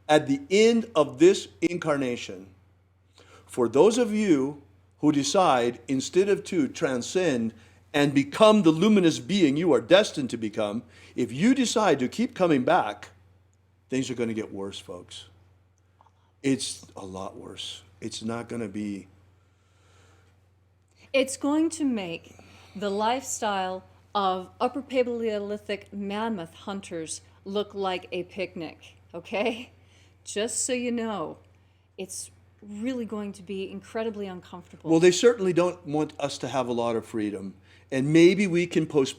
At the end of this incarnation, for those of you who decide, instead of to transcend and become the luminous being you are destined to become, if you decide to keep coming back, things are going to get worse, folks. It's a lot worse. It's not going to be... It's going to make the lifestyle of Upper Paleolithic mammoth hunters look like a picnic, okay? Just so you know, it's really going to be incredibly uncomfortable. Well, they certainly don't want us to have a lot of freedom. And maybe we can push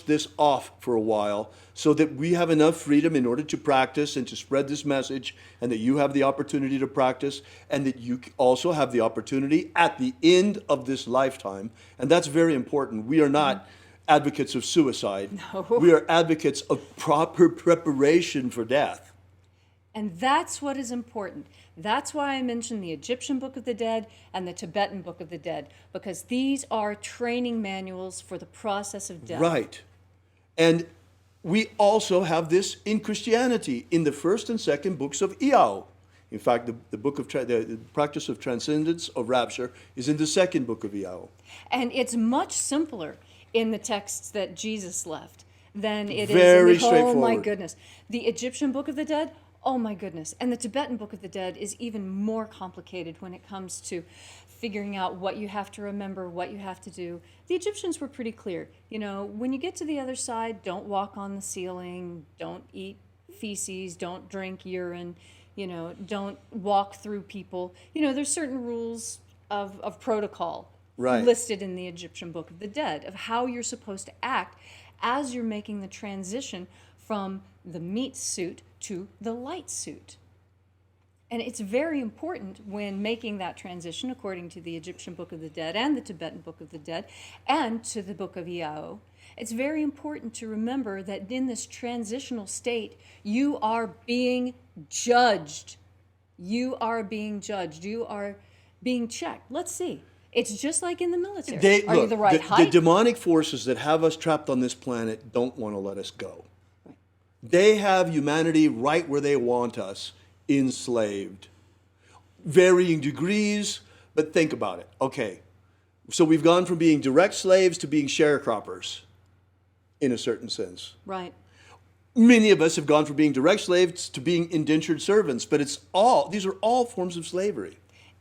this off for a while so that we have enough freedom in order to practice and to spread this message, and that you have the opportunity to practice, and that you also have the opportunity at the end of this lifetime. And that's very important. We are not advocates of suicide. No. We are advocates of proper preparation for death. And that's what is important. That's why I mentioned the Egyptian Book of the Dead and the Tibetan Book of the Dead, because these are training manuals for the process of death. Right. And we also have this in Christianity in the first and second books of Iao. In fact, the book of the practice of transcendence of rapture is in the second book of Iao. And it's much simpler in the texts that Jesus left than it Very is in the, oh my straightforward. goodness. The Egyptian Book of the Dead, oh my goodness. And the Tibetan Book of the Dead is even more complicated when it comes to figuring out what you have to remember, what you have to do. The Egyptians were pretty clear. You know, when you get to the other side, don't walk on the ceiling, don't eat feces, don't drink urine, you know, don't walk through people. You know, there's certain rules of protocol Right. listed in the Egyptian Book of the Dead of how you're supposed to act as you're making the transition from the meat suit to the light suit. And it's very important when making that transition, according to the Egyptian Book of the Dead and the Tibetan Book of the Dead and to the Book of Iao, it's very important to remember that in this transitional state, you are being judged. You are being judged. You are being checked. Let's see. It's just like in the military. Are you the right height? The demonic forces that have us trapped on this planet don't want to let us go. Right. They have humanity right where they want us, enslaved. Varying degrees, but think about it. Okay, so we've gone from being direct slaves to being sharecroppers, in a certain sense. Right. Many of us have gone from being direct slaves to being indentured servants, but these are all forms of slavery.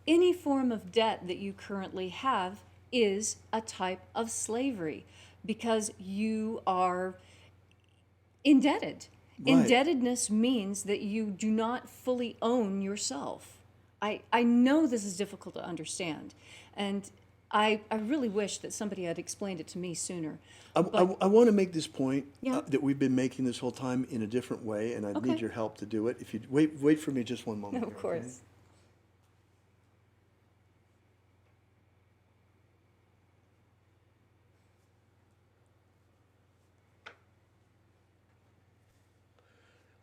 any form of debt that you currently have is a type of slavery because you are indebted. Right. Indebtedness means that you do not fully own yourself. I know this is difficult to understand, and I really wish that somebody had explained it to me sooner. I want to make this point Yeah. that we've been making this whole time in a different way, and I Okay. need your help to do it. If you wait for me just one moment. Of here, okay? course.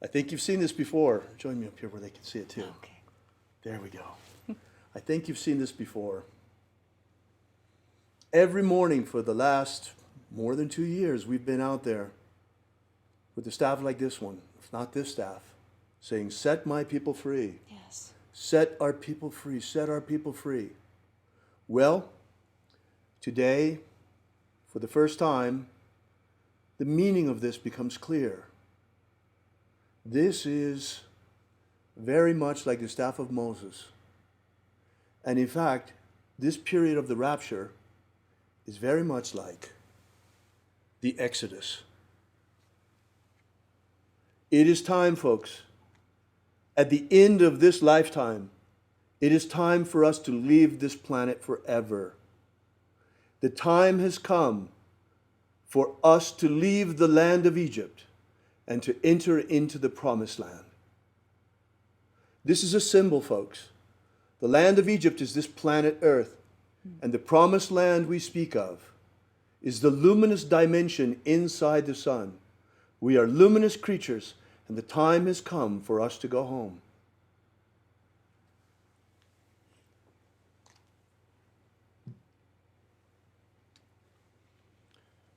I think you've seen this before. Join me up here where they can see it too. Okay. There we go. I think you've seen this before. Every morning for the last more than 2 years, we've been out there with a staff like this one, if not this staff, saying, set my people free. Yes. Set our people free. Set our people free. Well, today, for the first time, the meaning of this becomes clear. This is very much like the staff of Moses. And in fact, this period of the rapture is very much like the Exodus. It is time, folks. At the end of this lifetime, it is time for us to leave this planet forever. The time has come for us to leave the land of Egypt and to enter into the promised land. This is a symbol, folks. The land of Egypt is this planet Earth, and the promised land we speak of is the luminous dimension inside the sun. We are luminous creatures, and the time has come for us to go home.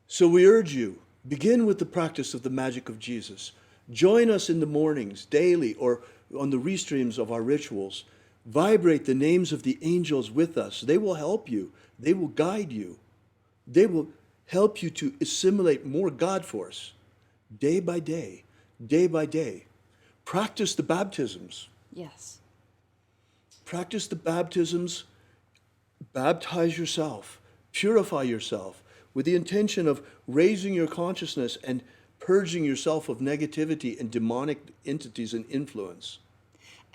So we urge you, begin with the practice of the magic of Jesus. Join us in the mornings, daily, or on the restreams of our rituals. Vibrate the names of the angels with us. They will help you. They will guide you. They will help you to assimilate more God force day by day, day by day. Practice the baptisms. Yes. Practice the baptisms. Baptize yourself. Purify yourself with the intention of raising your consciousness and purging yourself of negativity and demonic entities and influence.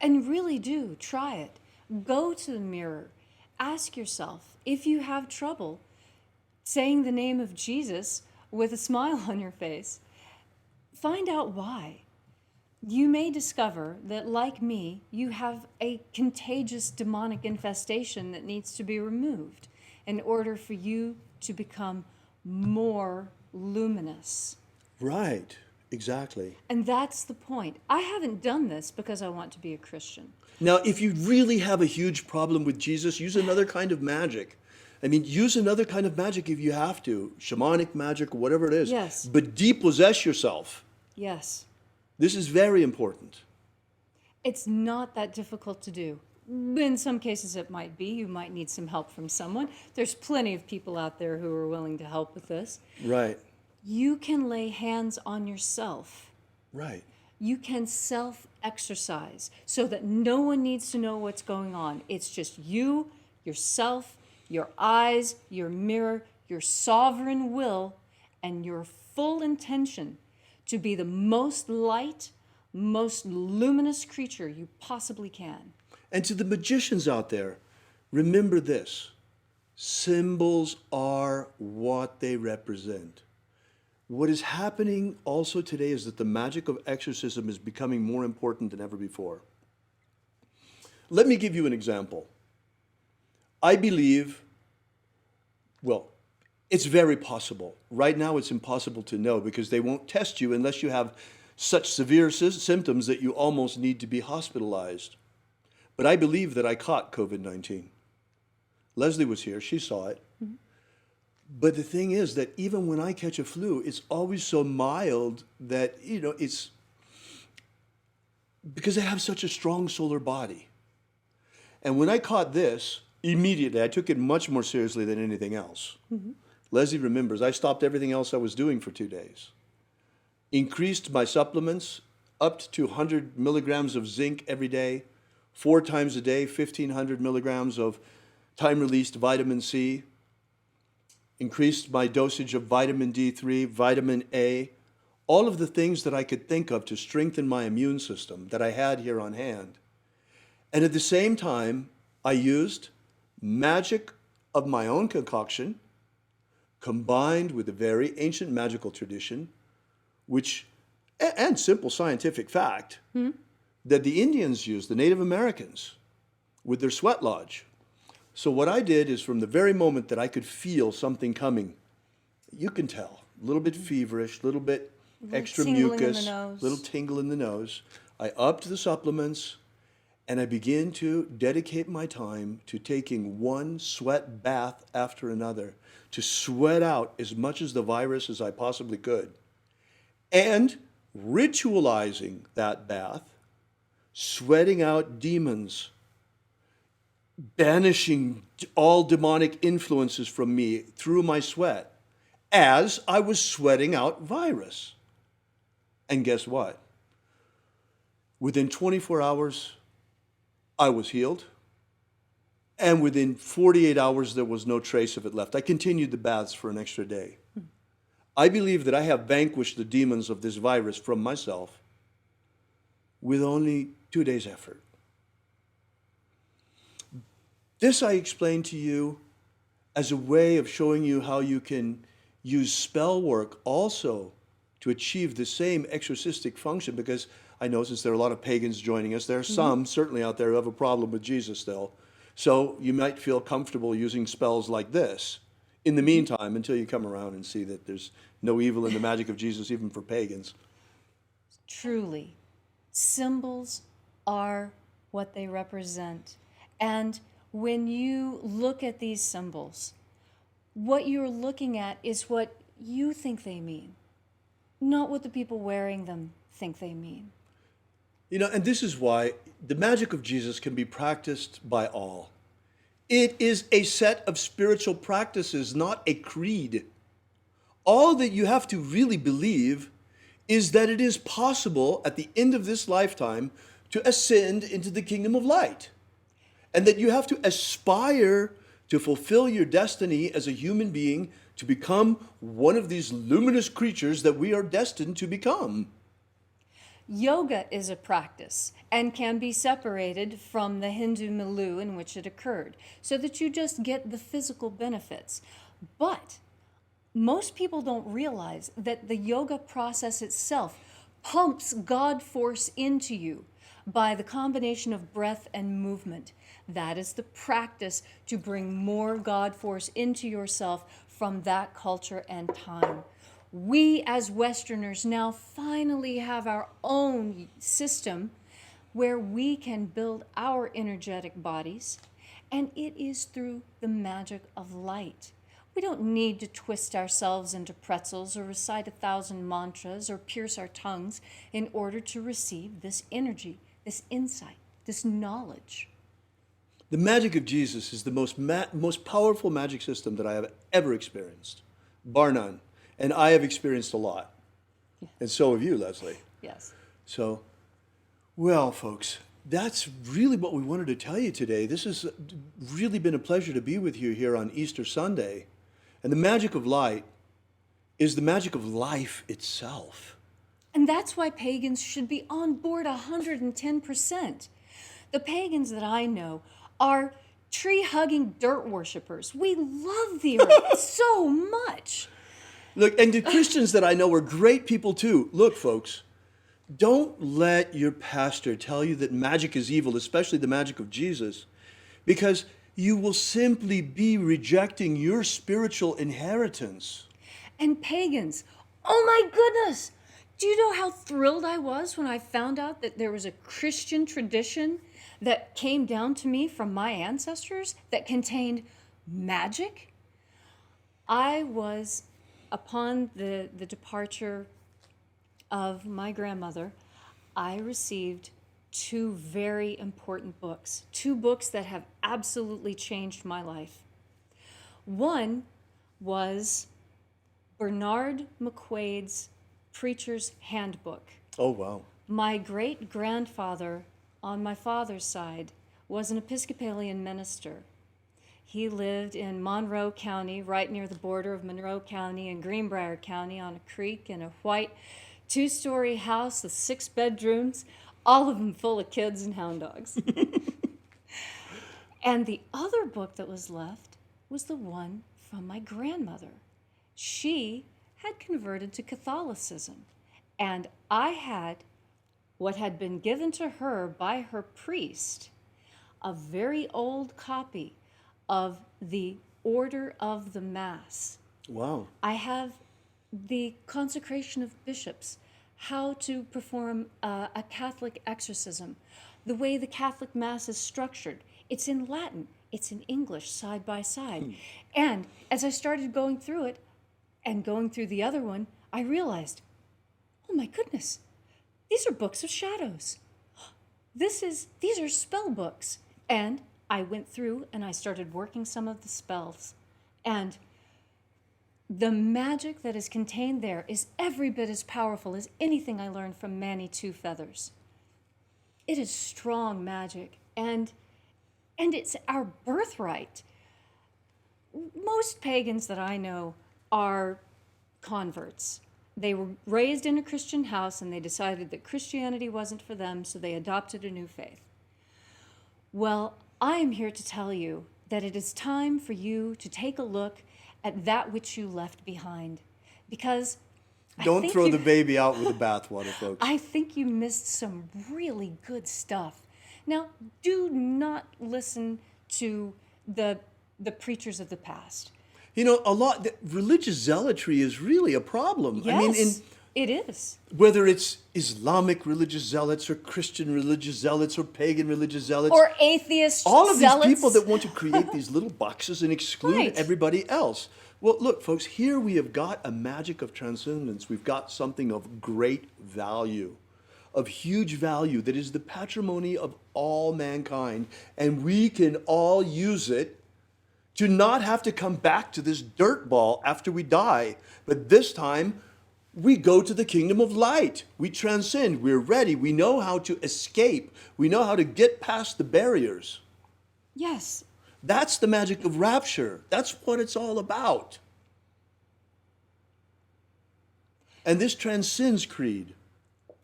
And really do try it. Go to the mirror. Ask yourself if you have trouble saying the name of Jesus with a smile on your face. Find out why. You may discover that, like me, you have a contagious demonic infestation that needs to be removed in order for you to become more luminous. Right, exactly. And that's the point. I haven't done this because I want to be a Christian. Now, if you really have a huge problem with Jesus, use another kind of magic. I mean, use another kind of magic if you have to, shamanic magic or whatever it is. Yes. But depossess yourself. Yes. This is very important. It's not that difficult to do. In some cases it might be. You might need some help from someone. There's plenty of people out there who are willing to help with this. Right, You can lay hands on yourself. right. You can self-exercise so that no one needs to know what's going on. It's just you, yourself, your eyes, your mirror, your sovereign will, and your full intention to be the most light, most luminous creature you possibly can. And to the magicians out there, remember this. Symbols are what they represent. What is happening also today is that the magic of exorcism is becoming more important than ever before. Let me give you an example. I believe, well, it's very possible. Right now it's impossible to know because they won't test you unless you have such severe symptoms that you almost need to be hospitalized. But I believe that I caught COVID-19. Leslie was here, she saw it. Mm-hmm. But the thing is that even when I catch a flu, it's always so mild that, it's because I have such a strong solar body. And when I caught this, immediately, I took it much more seriously than anything else. Mm-hmm. Leslie remembers, I stopped everything else I was doing for 2 days. Increased my supplements up to 100 milligrams of zinc every day, 4 times a day, 1,500 milligrams of time-released vitamin C, increased my dosage of vitamin D3, vitamin A, all of the things that I could think of to strengthen my immune system that I had here on hand. And at the same time, I used magic of my own concoction, combined with a very ancient magical tradition, which, and simple scientific fact, that the Indians used, the Native Americans, with their sweat lodge. So what I did is from the very moment that I could feel something coming, you can tell, a little bit feverish, a little bit extra mucus, little tingle in the nose. I upped the supplements, and I began to dedicate my time to taking one sweat bath after another, to sweat out as much as the virus as I possibly could, and ritualizing that bath, sweating out demons, banishing all demonic influences from me through my sweat as I was sweating out virus. And guess what? Within 24 hours, I was healed. And within 48 hours, there was no trace of it left. I continued the baths for an extra day. I believe that I have vanquished the demons of this virus from myself with only 2 days' effort. This I explained to you as a way of showing you how you can use spell work also to achieve the same exorcistic function, because I know since there are a lot of pagans joining us, there are some certainly out there who have a problem with Jesus still. So you might feel comfortable using spells like this in the meantime until you come around and see that there's no evil in the magic of Jesus even for pagans. Truly, symbols are what they represent. And when you look at these symbols, what you're looking at is what you think they mean, not what the people wearing them think they mean. You know, and this is why the magic of Jesus can be practiced by all. It is a set of spiritual practices, not a creed. All that you have to really believe is that it is possible at the end of this lifetime to ascend into the kingdom of light. And that you have to aspire to fulfill your destiny as a human being to become one of these luminous creatures that we are destined to become. Yoga is a practice and can be separated from the Hindu milieu in which it occurred, so that you just get the physical benefits. But most people don't realize that the yoga process itself pumps God force into you by the combination of breath and movement. That is the practice to bring more God force into yourself from that culture and time. We as Westerners now finally have our own system where we can build our energetic bodies, and it is through the magic of light. We don't need to twist ourselves into pretzels or recite 1,000 mantras or pierce our tongues in order to receive this energy, this insight, this knowledge. The magic of Jesus is the most powerful magic system that I have ever experienced, bar none. And I have experienced a lot. And so have you, Leslie. Yes. So, well, folks, that's really what we wanted to tell you today. This has really been a pleasure to be with you here on Easter Sunday. And the magic of light is the magic of life itself. And that's why pagans should be on board 110%. The pagans that I know are tree-hugging dirt worshipers. We love the earth so much. Look, and the Christians that I know are great people too. Look, folks, don't let your pastor tell you that magic is evil, especially the magic of Jesus, because you will simply be rejecting your spiritual inheritance. And pagans, oh my goodness! Do you know how thrilled I was when I found out that there was a Christian tradition that came down to me from my ancestors that contained magic? I was, upon the departure of my grandmother, I received 2 very important books, 2 books that have absolutely changed my life. One was Bernard McQuaid's Preacher's Handbook. Oh, wow. My great-grandfather on my father's side was an Episcopalian minister. He lived in Monroe County, right near the border of Monroe County and Greenbrier County, on a creek, in a white 2-story house with 6 bedrooms, all of them full of kids and hound dogs. And the other book that was left was the one from my grandmother. She had converted to Catholicism, and I had what had been given to her by her priest, a very old copy of the Order of the Mass. Wow. I have the consecration of bishops, how to perform a Catholic exorcism, the way the Catholic Mass is structured. It's in Latin, it's in English, side by side. And as I started going through it, and going through the other one, I realized, oh my goodness, these are books of shadows. These are spell books. And I went through and I started working some of the spells. And the magic that is contained there is every bit as powerful as anything I learned from Manny Two Feathers. It is strong magic, and it's our birthright. Most pagans that I know are converts. They were raised in a Christian house and they decided that Christianity wasn't for them, so they adopted a new faith. Well, I am here to tell you that it is time for you to take a look at that which you left behind, because Don't throw the baby out with the bathwater, folks. I think you missed some really good stuff. Now, do not listen to the preachers of the past. You know, religious zealotry is really a problem. Yes, I mean, it is. whether it's Islamic religious zealots or Christian religious zealots or pagan religious zealots. Or atheist all of zealots. these people that want to create these little boxes and exclude Right. everybody else. Well, look, folks, here we have got a magic of transcendence. We've got something of great value, of huge value, that is the patrimony of all mankind, and we can all use it to not have to come back to this dirt ball after we die. But this time, we go to the kingdom of light. We transcend. We're ready. We know how to escape. We know how to get past the barriers. Yes. That's the magic of rapture. That's what it's all about. And this transcends creed.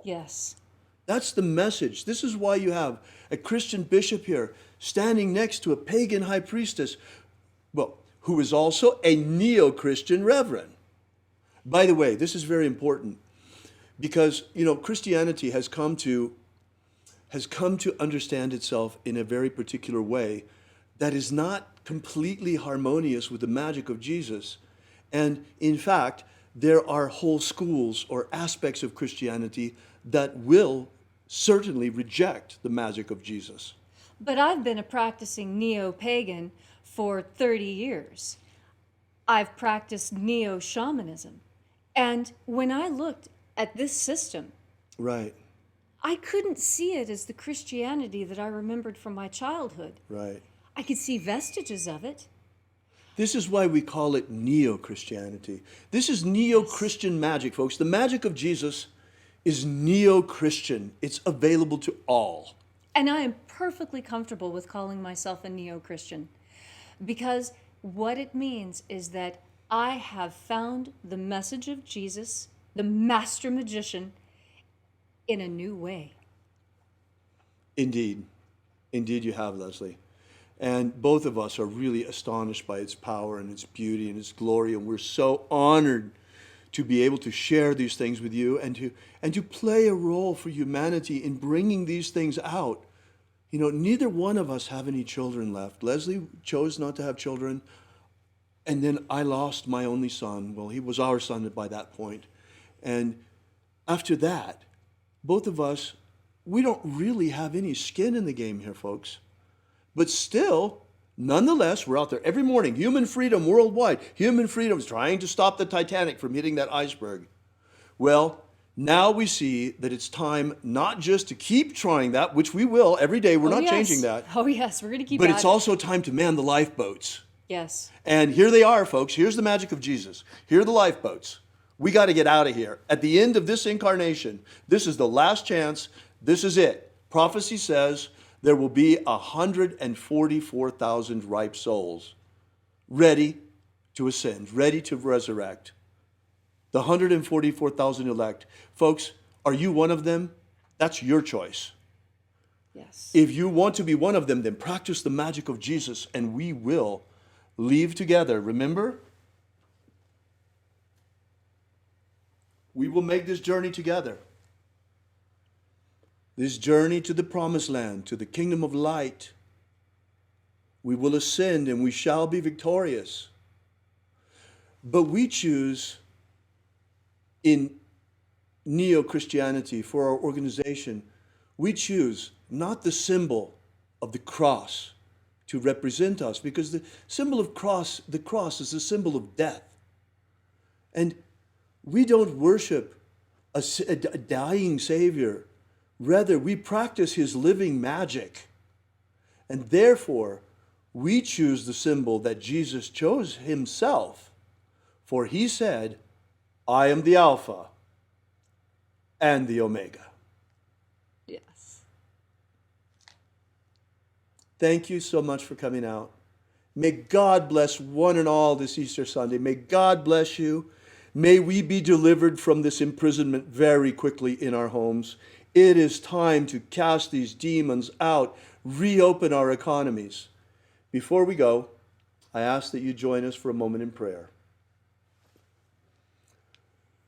Yes. That's the message. This is why you have a Christian bishop here standing next to a pagan high priestess, well, who is also a neo-Christian reverend. By the way, this is very important because, you know, Christianity has come to understand itself in a very particular way that is not completely harmonious with the magic of Jesus. And in fact, there are whole schools or aspects of Christianity that will certainly reject the magic of Jesus. But I've been a practicing neo-pagan for 30 years. I've practiced neo-shamanism. And when I looked at this system, Right, I couldn't see it as the Christianity that I remembered from my childhood. right. I could see vestiges of it. This is why we call it neo-Christianity. This is neo-Christian magic, folks. The magic of Jesus is neo-Christian. It's available to all. And I am perfectly comfortable with calling myself a neo-Christian, because what it means is that I have found the message of Jesus, the master magician, in a new way. Indeed. Indeed you have, Leslie. And both of us are really astonished by its power and its beauty and its glory, and we're so honored to be able to share these things with you and to play a role for humanity in bringing these things out. You know, neither one of us have any children left. Leslie chose not to have children, and then I lost my only son. Well, he was our son by that point. And after that, both of us, we don't really have any skin in the game here, folks. But still, nonetheless, we're out there every morning. Human freedom worldwide. Human freedom is trying to stop the Titanic from hitting that iceberg. Well, now we see that it's time not just to keep trying that, which we will every day. We're not changing that. Oh, yes, we're going to keep But at it's it. also time to man the lifeboats. Yes. And here they are, folks. Here's the magic of Jesus. Here are the lifeboats. We got to get out of here. At the end of this incarnation, this is the last chance. This is it. Prophecy says there will be 144,000 ripe souls ready to ascend, ready to resurrect. The 144,000 elect. Folks, are you one of them? That's your choice. Yes. If you want to be one of them, then practice the magic of Jesus, and we will leave together. Remember? We will make this journey together. This journey to the promised land, to the kingdom of light. We will ascend and we shall be victorious. But we choose in neo-Christianity for our organization, we choose not the symbol of the cross to represent us, because the symbol of the cross is a symbol of death. And we don't worship a dying Savior. Rather, we practice his living magic. And therefore, we choose the symbol that Jesus chose himself. For he said, I am the Alpha and the Omega. Yes. Thank you so much for coming out. May God bless one and all this Easter Sunday. May God bless you. May we be delivered from this imprisonment very quickly in our homes. It is time to cast these demons out, reopen our economies. Before we go, I ask that you join us for a moment in prayer.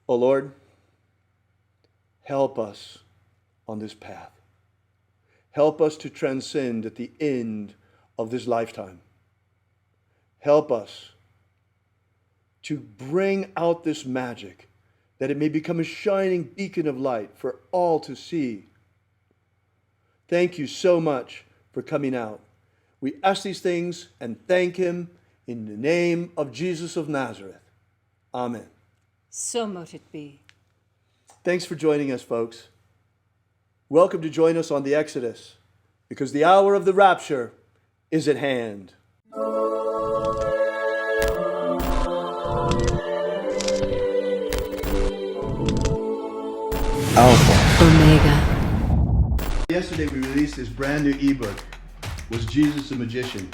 Oh Lord, help us on this path. Help us to transcend at the end of this lifetime. Help us to bring out this magic, that it may become a shining beacon of light for all to see. Thank you so much for coming out. We ask these things and thank him in the name of Jesus of Nazareth. Amen. So mote it be. Thanks for joining us, folks. Welcome to join us on the Exodus, because the hour of the rapture is at hand. Alpha. Omega. Yesterday we released this brand new ebook, Was Jesus a Magician?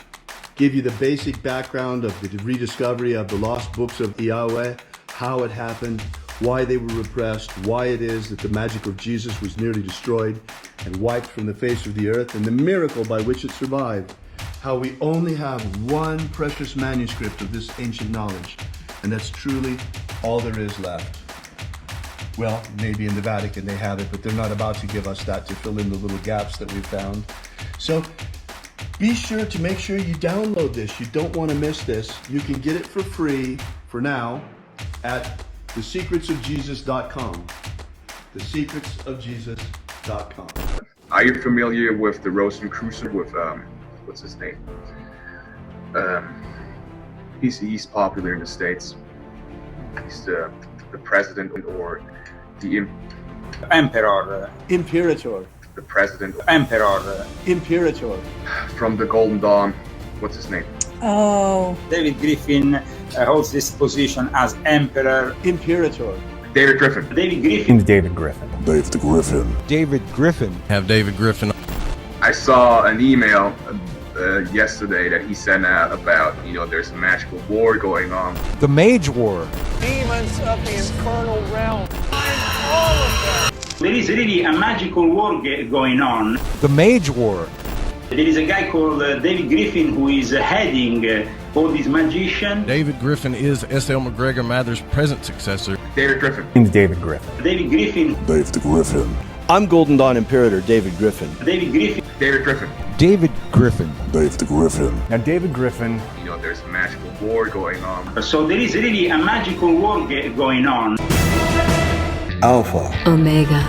Give you the basic background of the rediscovery of the lost books of Yahweh, how it happened, why they were repressed, why it is that the magic of Jesus was nearly destroyed and wiped from the face of the earth, and the miracle by which it survived. How we only have one precious manuscript of this ancient knowledge, and that's truly all there is left. Well, maybe in the Vatican they have it, but they're not about to give us that to fill in the little gaps that we've found. So be sure to make sure you download this. You don't want to miss this. You can get it for free for now at thesecretsofjesus.com. Thesecretsofjesus.com. Are you familiar with the Rosicrucian with what's his name? He's popular in the States. He's the president or the Emperor. Imperator. the president Emperor. Imperator. from the Golden Dawn. What's his name? Oh, David Griffin holds this position as Emperor. Imperator. David Griffin. David Griffin. David Griffin. Dave the Griffin. David Griffin. Have David Griffin. I saw an email yesterday that he sent out about, there's a magical war going on. The Mage War. Demons of the infernal realm. All of them. There is really a magical war going on. The Mage War. There is a guy called David Griffin who is heading all these magicians. David Griffin is S.L. McGregor Mather's present successor. David Griffin. David Griffin. David Griffin. Dave the Griffin. I'm Golden Dawn Imperator David Griffin. David Griffin. David Griffin. David Griffin. Dave the Griffin. Now, David Griffin. There's a magical war going on. So there is really a magical war going on. Alpha. Omega.